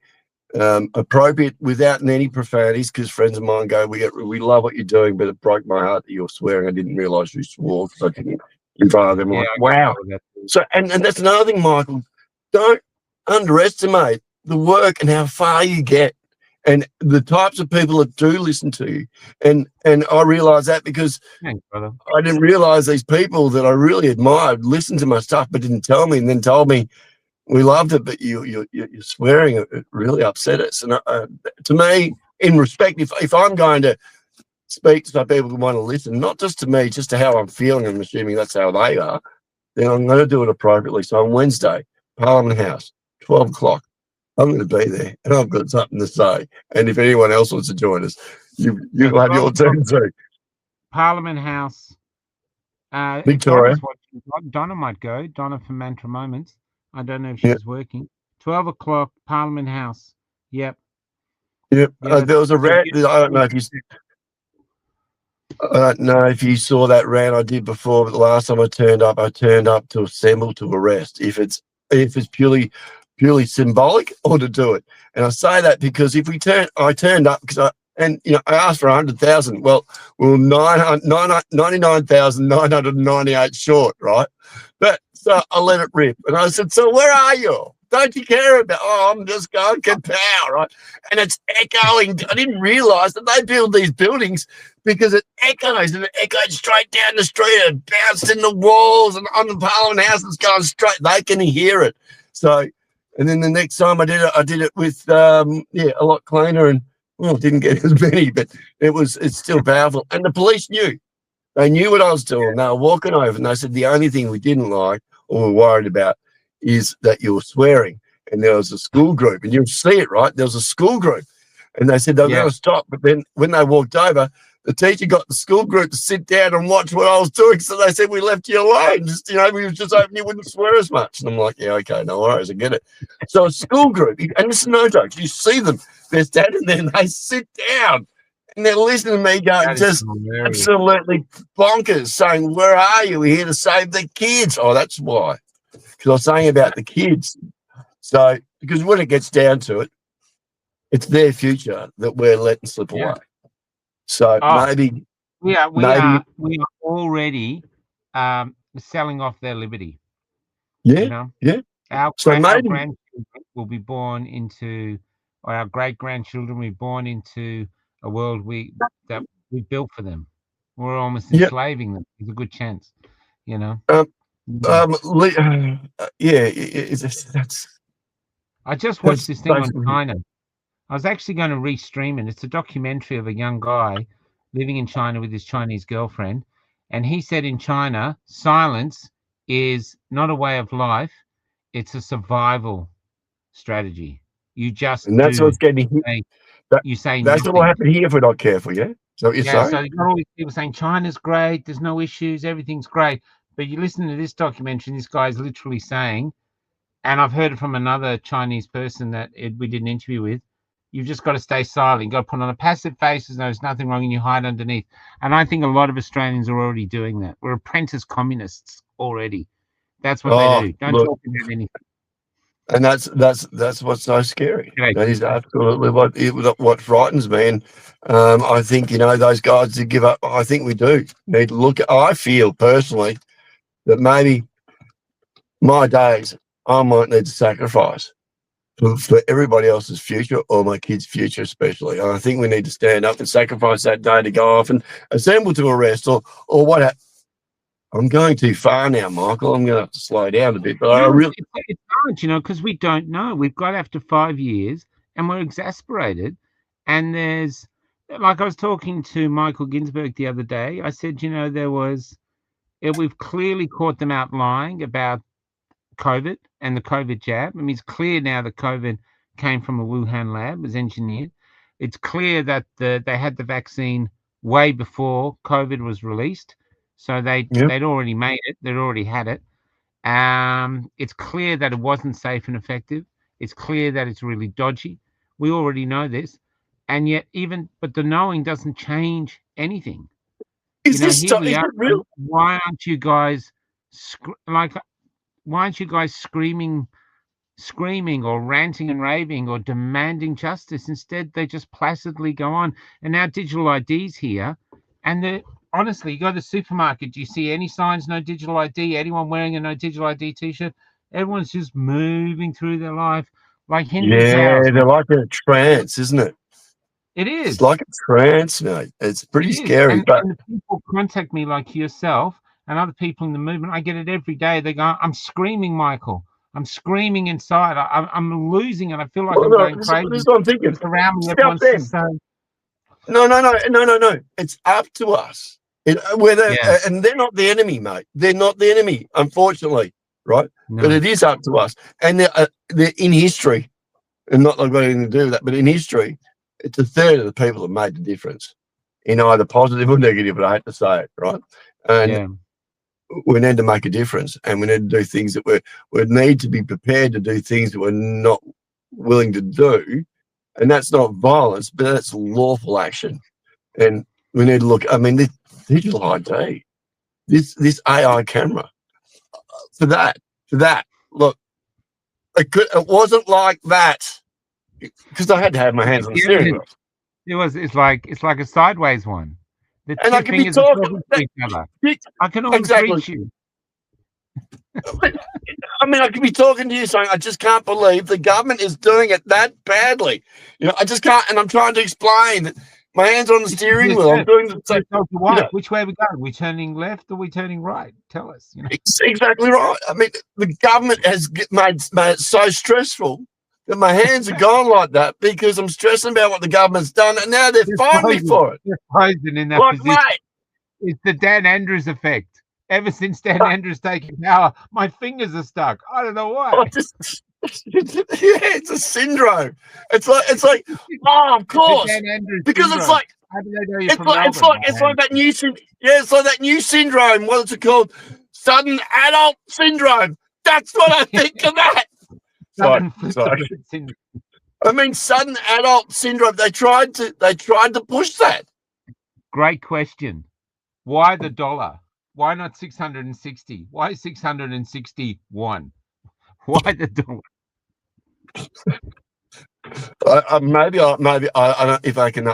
appropriate, without any profanities, because friends of mine go, we love what you're doing, but it broke my heart that you're swearing. I didn't realise you swore, because I didn't in front of them. yeah. Like, I get wow. all of that. So, and that's another thing, Michael. Don't underestimate the work and how far you get, and the types of people that do listen to you. And I realize that because Thanks, brother. I didn't realize these people that I really admired listened to my stuff but didn't tell me, and then told me, we loved it, but you're swearing, it really upset us. And to me, in respect, if I'm going to speak to people who want to listen, not just to me, just to how I'm feeling, I'm assuming that's how they are, then I'm going to do it appropriately. So on Wednesday, Parliament House, 12 o'clock, I'm going to be there, and I've got something to say. And if anyone else wants to join us, you'll have your turn too. Parliament House. Victoria. Donna might go. Donna from Mantra Moments. I don't know if she's working. 12 o'clock, Parliament House. Yep. There was a rant. I don't know if you saw that rant I did before, but the last time I turned up to assemble to arrest. If it's purely symbolic or to do it. And I say that because I turned up because I asked for 100,000. Well, 99,998 short, right? But so I let it rip, and I said, "So where are you? Don't you care about? Oh, I'm just going to power, right?" And it's echoing. I didn't realise that they build these buildings because it echoes, and it echoed straight down the street and bounced in the walls and on the Parliament House. It's going straight. They can hear it. So, and then the next time I did it with a lot cleaner, and didn't get as many, but it's still powerful. And the police knew. They knew what I was doing. They were walking over, and they said the only thing we didn't like or were worried about is that you were swearing. And there was a school group, and you'll see it, right? There was a school group, and they said they were going to stop. But then when they walked over, the teacher got the school group to sit down and watch what I was doing. So they said, "We left you alone. Just, we were just hoping you wouldn't swear as much." And I'm like, "Yeah, okay, no worries, I get it." So a school group, and this is no joke, you see them, they're standing there and they sit down and they're listening to me going just absolutely bonkers, saying, "Where are you? We're here to save the kids." Oh, that's why. Because I was saying about the kids. So, because when it gets down to it, it's their future that we're letting slip away. So maybe we are already selling off their liberty. Yeah, Our grandchildren will be born into, or our great grandchildren will be born into a world that we built for them. We're almost enslaving them. There's a good chance, I just watched this thing on China. I was actually going to restream it. It's a documentary of a young guy living in China with his Chinese girlfriend. And he said in China, silence is not a way of life. It's a survival strategy. You just and that's what's getting you say that's nothing. what will happen here if we're not careful, yeah? So you're saying? So you've got all these people saying China's great, there's no issues, everything's great. But you listen to this documentary, and this guy's literally saying, and I've heard it from another Chinese person that we did an interview with, you've just got to stay silent. You've got to put on a passive face as though there's nothing wrong and you hide underneath. And I think a lot of Australians are already doing that. We're apprentice communists already. That's what they do. Don't talk about anything. And that's what's so scary. Right. That is absolutely what frightens me. And I think, those guys to give up, I think we do need to look at, I feel personally that maybe my days, I might need to sacrifice for everybody else's future or my kids' future especially. And I think we need to stand up and sacrifice that day to go off and assemble to arrest or what. I'm going too far now, Michael. I'm going to have to slow down a bit. But it's hard, because we don't know. We've got after 5 years and we're exasperated. And there's, like I was talking to Michael Ginsberg the other day, I said, we've clearly caught them out lying about COVID and the COVID jab. I mean, it's clear now that COVID came from a Wuhan lab, was engineered. It's clear that they had the vaccine way before COVID was released. So they'd already made it. They'd already had it. It's clear that it wasn't safe and effective. It's clear that it's really dodgy. We already know this. And yet but the knowing doesn't change anything. Real? Why aren't you guys screaming or ranting and raving or demanding justice? Instead, they just placidly go on. And now digital ID's here. And honestly, you go to the supermarket, do you see any signs, no digital ID? Anyone wearing a no digital ID t-shirt? Everyone's just moving through their life like Henry's house. They're like in a trance, isn't it? It It's is. like a trance, mate. It's pretty It is. scary. But And people contact me like yourself and other people in the movement. I get it every day. They go, I'm screaming, Michael. I'm screaming inside. I'm losing it. I feel like well, I'm no, going this crazy. is what I'm thinking. It's around me. Stop Everyone's them. just saying, No. It's up to us. Whether yeah, and they're not the enemy, mate. They're not the enemy, unfortunately, right? But no, it is up to us. And they're in history, and not like got anything to do with that, but in history, it's a third of the people that made the difference in either positive or negative. But I hate to say it, right? And yeah, we need to make a difference, and we need to do things that we need to be prepared to do things that we're not willing to do, and that's not violence, but that's lawful action. And we need to look. I mean, this digital ID, this AI camera, for that. Look, it wasn't like that because I had to have my hands on the steering wheel, it's like a sideways one. The and I two can be fingers are talking. talking to each other. I can almost Exactly. reach you. I mean, I could be talking to you saying, I just can't believe the government is doing it that badly. You know, I just can't. And I'm trying to explain that my hands are on the steering wheel. I'm doing the same. Which way are we going? Are we turning left or are we turning right? Tell us. You know? It's exactly right. I mean, the government has made it so stressful that my hands are gone like that because I'm stressing about what the government's done, and now they're fining me for it. They're frozen in that Like, position. mate, It's the Dan Andrews effect. Ever since Dan Andrews taken power, my fingers are stuck. I don't know why. It's a syndrome. It's like, oh, of course, because syndrome. it's like, How do they know you're it's from like, Melbourne? it's like that new, it's like that new syndrome. What's it called? Sudden adult syndrome. That's what I think of that. Sorry. I mean, sudden adult syndrome. They tried to push that. Great question. Why the dollar? Why not 660? Why 661? Why the dollar? Maybe I don't if I can.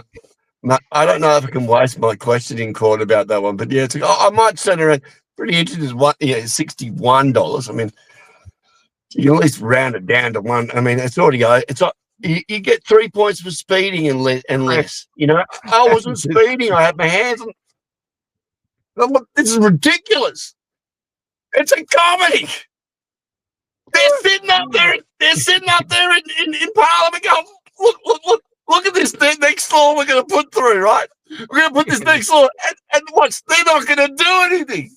I don't know if I can waste my question in court about that one, but yeah, I might turn around. Pretty interested. What? Yeah, $61. I mean, you can at least round it down to one. I mean, it's already go. It's like you get 3 points for speeding and less. You know, I wasn't speeding. I had my hands on. Look, this is ridiculous. It's a comedy. They're sitting up there. They're sitting up there in Parliament going, look at this next law we're going to put through, right? We're going to put this next law, and watch, they're not going to do anything.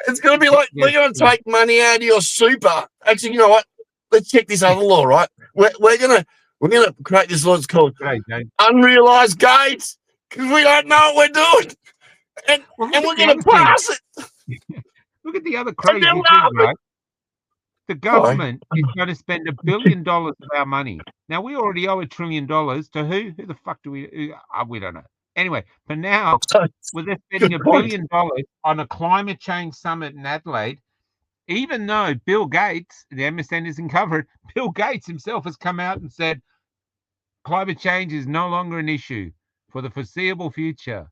It's going to be like, we're going to take money out of your super. Actually, you know what? Let's check this other law, right? We're going to create this law. It's called unrealised gains because we don't know what we're doing. And we're going to pass it. Look at the other crazy thing, right? The government is going to spend $1 billion of our money. Now, we already owe $1 trillion to who? Who the fuck do we? We don't know. Anyway, for now, they're spending $1 billion on a climate change summit in Adelaide, even though Bill Gates, the MSN isn't covered, Bill Gates himself has come out and said climate change is no longer an issue for the foreseeable future.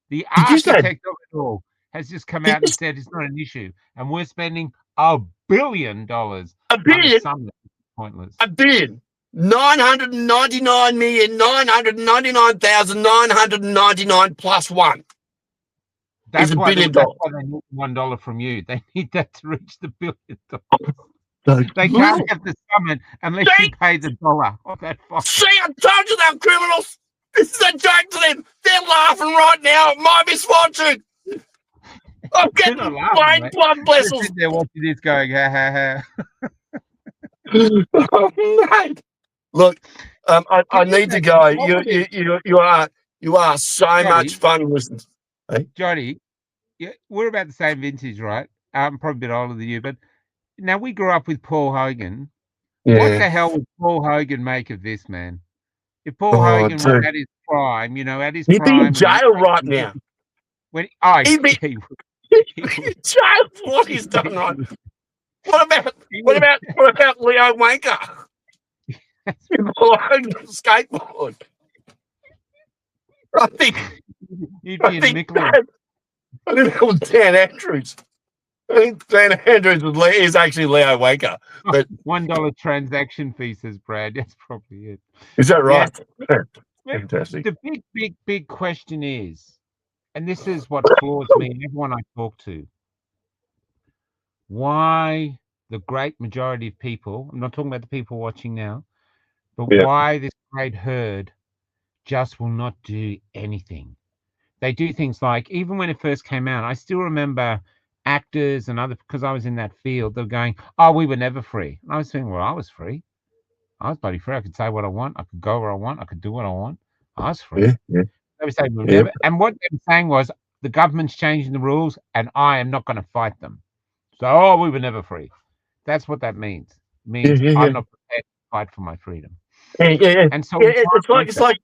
The architect of it all has just come out and said it's not an issue, and we're spending $1 billion. $1 billion. Pointless. $1 billion. 999,999,999 plus one. That's why they need $1 from you. They need that to reach the $1 billion. They can't have the summit unless you pay the dollar. See, I told you they're criminals. This is a joke to them. They're laughing right now at my misfortune. I'm getting blind blood vessels. They're watching this going, ha, ha, ha. Oh, mate. Look, I need to go. You are so Johnny, much fun listening. Hey? Johnny, yeah, we're about the same vintage, right? I'm probably a bit older than you, but now we grew up with Paul Hogan. Yeah. What the hell would Paul Hogan make of this, man? If Paul Hogan was at his prime, he'd be in jail right now. He'd be in jail for what he's done right. What about Leo Wanker? Paul Hogan's skateboard. I think he'd be in Mickle. I think that was Dan Andrews. I think Dan Andrews is actually Leo Wanker. But $1 transaction fee, says Brad. That's probably it. Is that right? Yeah. Fantastic. The big question is, and this is what floors me and everyone I talk to, why the great majority of people, I'm not talking about the people watching now, but Yeah. why this great herd just will not do anything. They do things like, even when it first came out, I still remember actors and other, because I was in that field, they're going, oh, we were never free. And I was thinking, well, I was free. I was bloody free. I could say what I want. I could go where I want. I could do what I want. I was free. Yeah. They were saying, we'll Yeah. never. And what they were saying was, the government's changing the rules and I am not going to fight them. So, oh, we were never free. That's what that means. It means Yeah. I'm not prepared to fight for my freedom. Yeah. And so It's like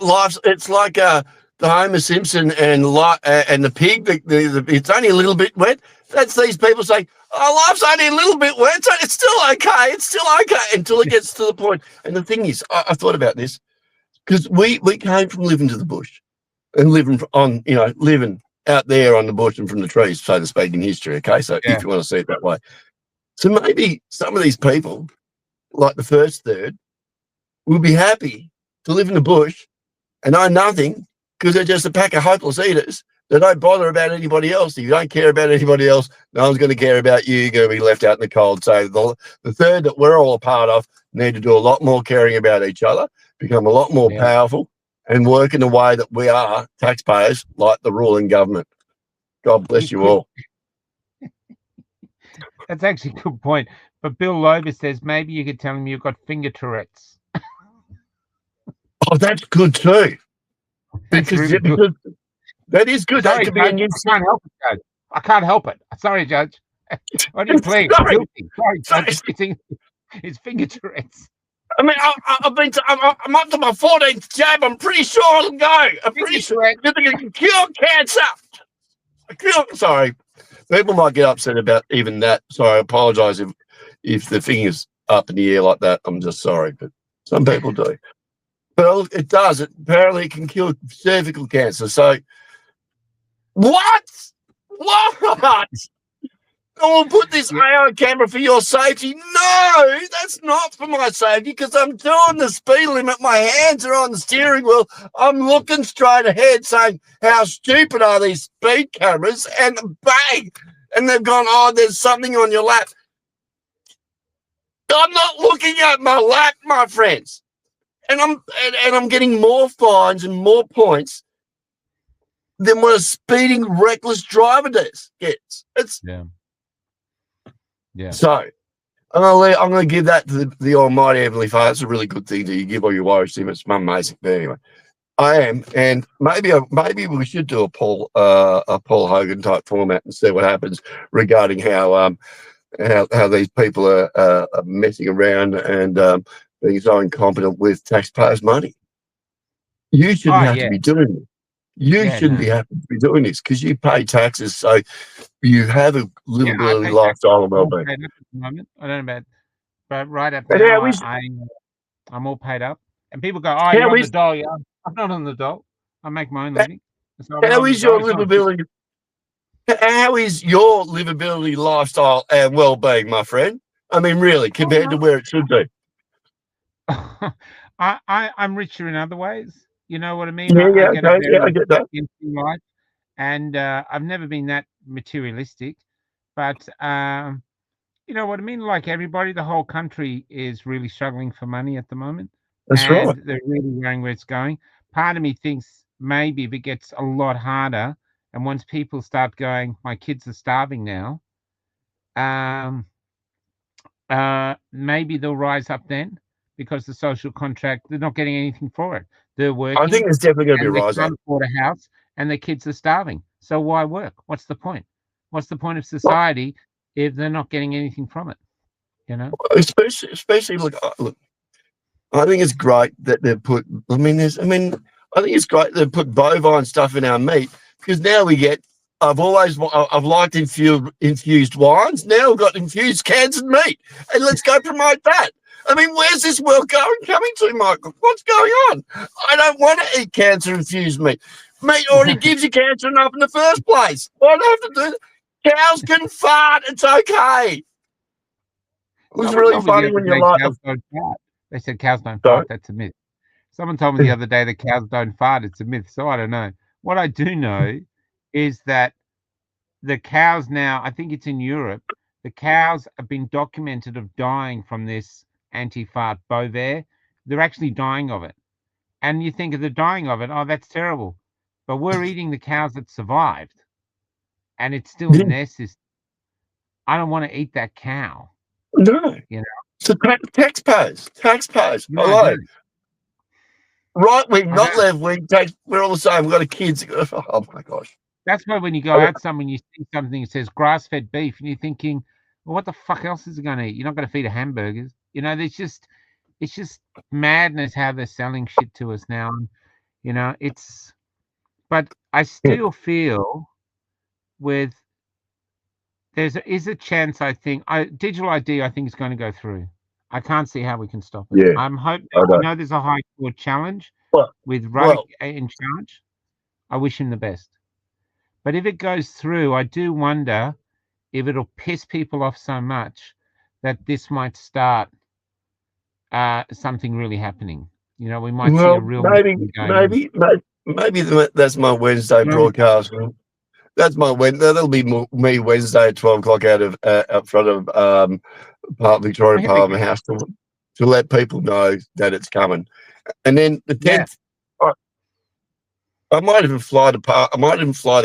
life's. It's like the Homer Simpson and the pig. It's only a little bit wet. That's these people saying, "Oh, life's only a little bit wet. So it's still okay. It's still okay," until it gets to the point. And the thing is, I thought about this because we came from living to the bush and living out there on the bush and from the trees, so to speak, in history. Okay, so if you want to see it that way, so maybe some of these people, like the first third, will be happy to live in the bush and know nothing because they're just a pack of hopeless eaters that don't bother about anybody else. If you don't care about anybody else, no one's going to care about you. You're going to be left out in the cold. So the third that we're all a part of need to do a lot more caring about each other, become a lot more powerful, and work in a way that we are taxpayers, like the ruling government. God bless you all. That's actually a good point. But Bill Lober says maybe you could tell him you've got finger Tourette's. Oh, that's good too. That's really good. Because that is good. Sorry, That could Judge, be I can't help it, Judge. I can't help it. Sorry, Judge. What are you playing? Sorry. Guilty. Sorry, Judge. It's finger Tourette's. I mean, I'm up to my 14th jab. I'm pretty sure I'll go. I'm pretty sure I can cure cancer. Sorry, people might get upset about even that. Sorry, I apologise if the finger's up in the air like that. I'm just sorry, but some people do. But it does. Apparently, it can cure cervical cancer. So, what? Oh, put this AI camera for your safety. No, that's not for my safety because I'm doing the speed limit. My hands are on the steering wheel. I'm looking straight ahead saying, how stupid are these speed cameras? And bang, and they've gone, oh, there's something on your lap. I'm not looking at my lap, my friends. And I'm getting more fines and more points than what a speeding reckless driver gets. Yeah. So I'm gonna give that to the Almighty Heavenly Father. It's a really good thing to give all your worries to Him. It's amazing. But anyway, I am, and maybe we should do a Paul Hogan type format and see what happens regarding how these people are messing around and being so incompetent with taxpayers' money. You shouldn't have to be doing it. You shouldn't be happy to be doing this because you pay taxes, so you have a livability lifestyle and well-being. At the moment, I don't know about, but right up And now, I'm all paid up. And people go, "Oh, you're on the dole." Yeah, I'm not on the dole. I make my own living. So how is your livability? How is your livability lifestyle and well-being, my friend? I mean, really, compared to where it should be. I'm richer in other ways. You know what I mean? I get that. In life, and I've never been that materialistic, but you know what I mean? Like everybody, the whole country is really struggling for money at the moment. That's right. They're really worrying where it's going. Part of me thinks maybe if it gets a lot harder, and once people start going, my kids are starving now, maybe they'll rise up then. Because the social contract, they're not getting anything for it. They're working. I think there's definitely going to be a rise up. They can't afford a house, and their kids are starving. So why work? What's the point? What's the point of society if they're not getting anything from it? You know, especially look. I think it's great that they've put. I think it's great they've put bovine stuff in our meat because now we get. I've liked infused wines. Now we've got infused cans of meat, and let's go promote that. I mean, where's this world coming to, Michael? What's going on? I don't want to eat cancer-infused meat. Meat already gives you cancer enough in the first place. Why do I have to do that? Cows can fart. It's okay. It was really funny when you like them. They said cows don't fart. That's a myth. Someone told me the other day that cows don't fart. It's a myth, so I don't know. What I do know is that the cows now, I think it's in Europe, the cows have been documented of dying from this anti-fart Bovaer. They're actually dying of it. And you think of the dying of it, oh, that's terrible. But we're eating the cows that survived, and it's still in their system. I don't want to eat that cow. No. You know? So taxpayers. No, I Hello. don't. Right wing, I not don't. left wing. We're all the same. We've got a kids. Oh my gosh. That's why when you go out somewhere and you see something that says grass-fed beef, and you're thinking, well, what the fuck else is it going to eat? You're not going to feed it hamburgers. You know, it's just madness how they're selling shit to us now. You know, but I still feel with is a chance. I think digital ID. I think is going to go through. I can't see how we can stop it. Yeah, I'm hoping. I I don't. know there's a high court challenge Well, with Ruddock in charge. I wish him the best. But if it goes through, I do wonder if it'll piss people off so much that this might start something really happening. You know, we might see a real maybe that's my Wednesday broadcast. That's my Wednesday. That'll be me Wednesday at 12 o'clock out front of Victoria Parliament House to let people know that it's coming. And then the 10th, I might even fly to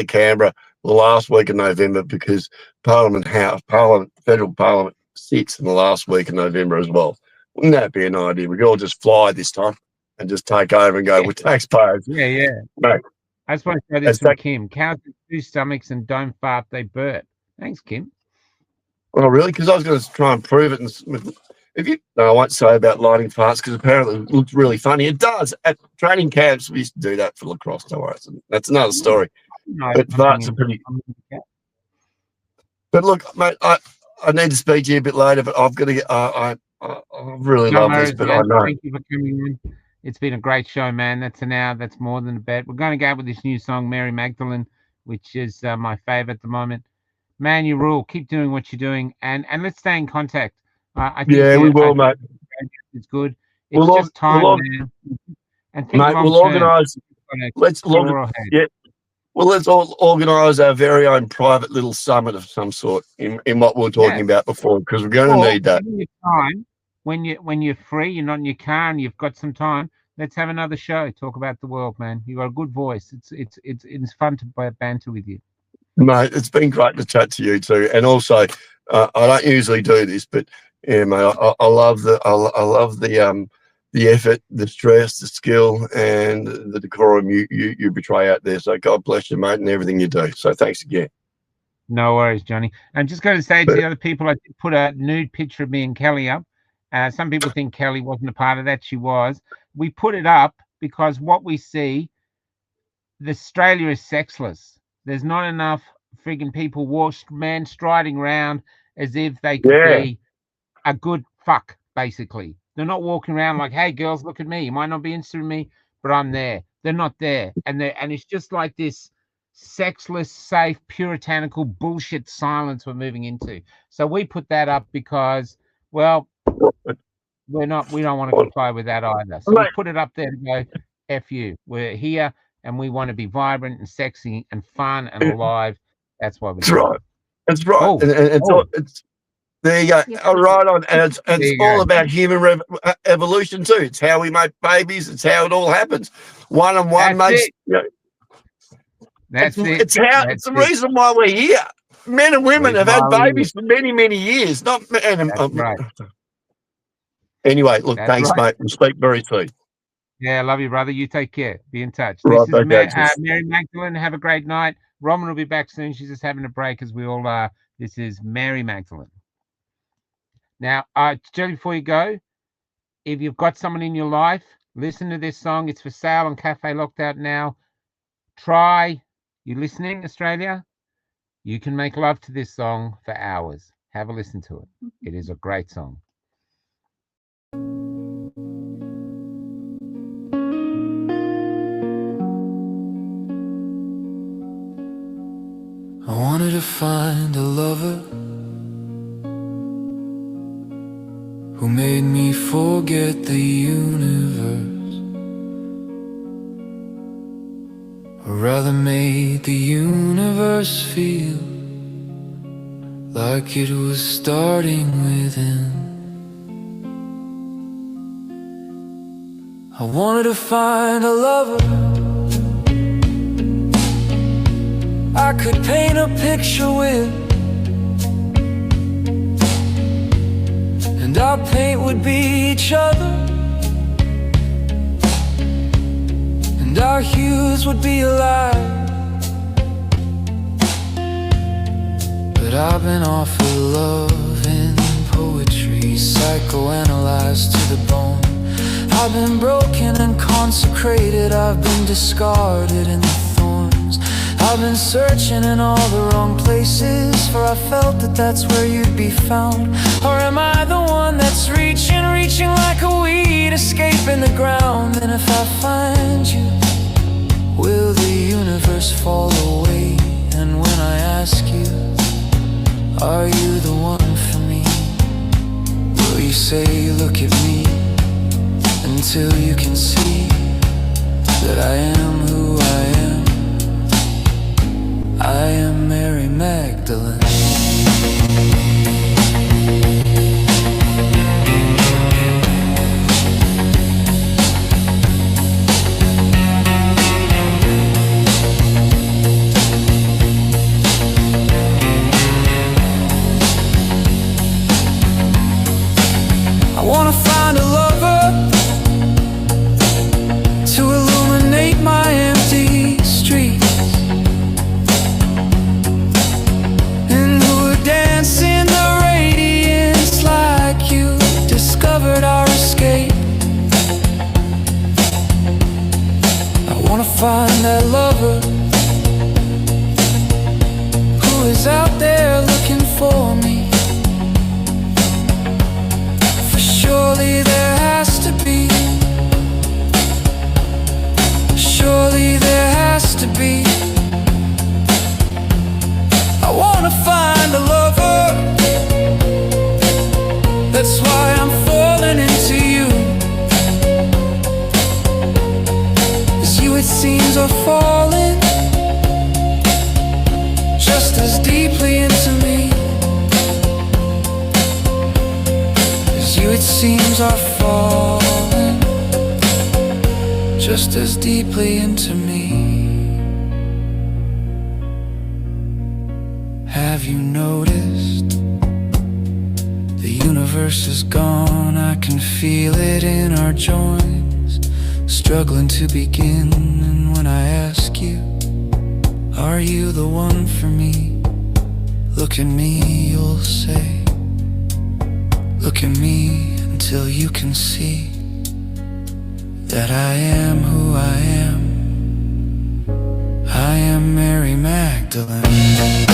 Canberra the last week of November because Federal Parliament sits in the last week of November as well. Wouldn't that be an idea? We could all just fly this time and just take over and go with taxpayers. Yeah. No. I just want to say this from Kim. Cows have 2 stomachs and don't fart, they burp. Thanks, Kim. Oh, really? Because I was going to try and prove it. No, I won't say about lighting farts because apparently it looks really funny. It does. At training camps, we used to do that for lacrosse. Don't worry. That's another story. But farts are pretty... But look, mate, I need to speak to you a bit later, but I've got to get... I really love this, but I know. Thank you for coming in. It's been a great show, man. That's an hour. That's more than a bet. We're going to go out with this new song, Mary Magdalene, which is my favorite at the moment. Man, you rule. Keep doing what you're doing, and let's stay in contact. I think we will, mate. It's good. It's just time, man. And think mate, we'll organise. Let's all organise our very own private little summit of some sort in what we were talking about before, because we're going to need that. When you're free, you're not in your car and you've got some time, let's have another show. Talk about the world, man. You've got a good voice. It's fun to banter with you. Mate, it's been great to chat to you too. And also, I don't usually do this, but yeah, mate, I love the effort, the stress, the skill, and the decorum you betray out there. So God bless you, mate, and everything you do. So thanks again. No worries, Johnny. I'm just going to say to the other people, I did put a nude picture of me and Kelly up. Some people think Kelly wasn't a part of that. She was. We put it up because what we see, Australia is sexless. There's not enough frigging people striding around as if they could be a good fuck, basically. They're not walking around like, hey, girls, look at me. You might not be interested in me, but I'm there. They're not there. And it's just like this sexless, safe, puritanical bullshit silence we're moving into. So we put that up because, well, we don't want to comply with that either. So we put it up there to go, F you. We're here and we want to be vibrant and sexy and fun and alive. That's why we do it. That's right. Oh. And it's there you go. Right on. And it's all about human evolution too. It's how we make babies. It's how it all happens. One and one makes... That's it. It's the reason why we're here. Men and women have had babies for many, many years. Right. Anyway, look, thanks, mate. We'll speak very soon. Yeah, I love you, brother. You take care. Be in touch. Right, this is Mary Magdalene. Have a great night. Roman will be back soon. She's just having a break as we all are. This is Mary Magdalene. Now, just before you go, if you've got someone in your life, listen to this song. It's for sale on Cafe Locked Out now. You listening, Australia? You can make love to this song for hours. Have a listen to it. It is a great song. I wanted to find a lover who made me forget the universe. or rather made the universe feel like it was starting within. I wanted to find a lover I could paint a picture with, and our paint would be each other, and our hues would be alive. But I've been offered love in poetry, psychoanalyzed to the bone. I've been broken and consecrated, I've been discarded in the thorns. I've been searching in all the wrong places, for I felt that that's where you'd be found. Or am I the one that's reaching like a weed, escaping the ground? And if I find you, will the universe fall away? And when I ask you, are you the one for me, will you say, look at me, until you can see that I am who I am? I am Mary Magdalene. I wanna find a lover to illuminate my empty streets, and who would dance in the radiance like you discovered our escape. I wanna find that lover who is out there looking for me. Surely there has to be, surely there has to be. I wanna find a lover, that's why I'm falling into you. 'Cause you, it seems, are falling just as deeply into me. You, it seems, are falling just as deeply into me. Have you noticed? The universe is gone, I can feel it in our joints, struggling to begin. And when I ask you, are you the one for me? Look at me, you'll say, look at me until you can see that I am who I am. I am Mary Magdalene.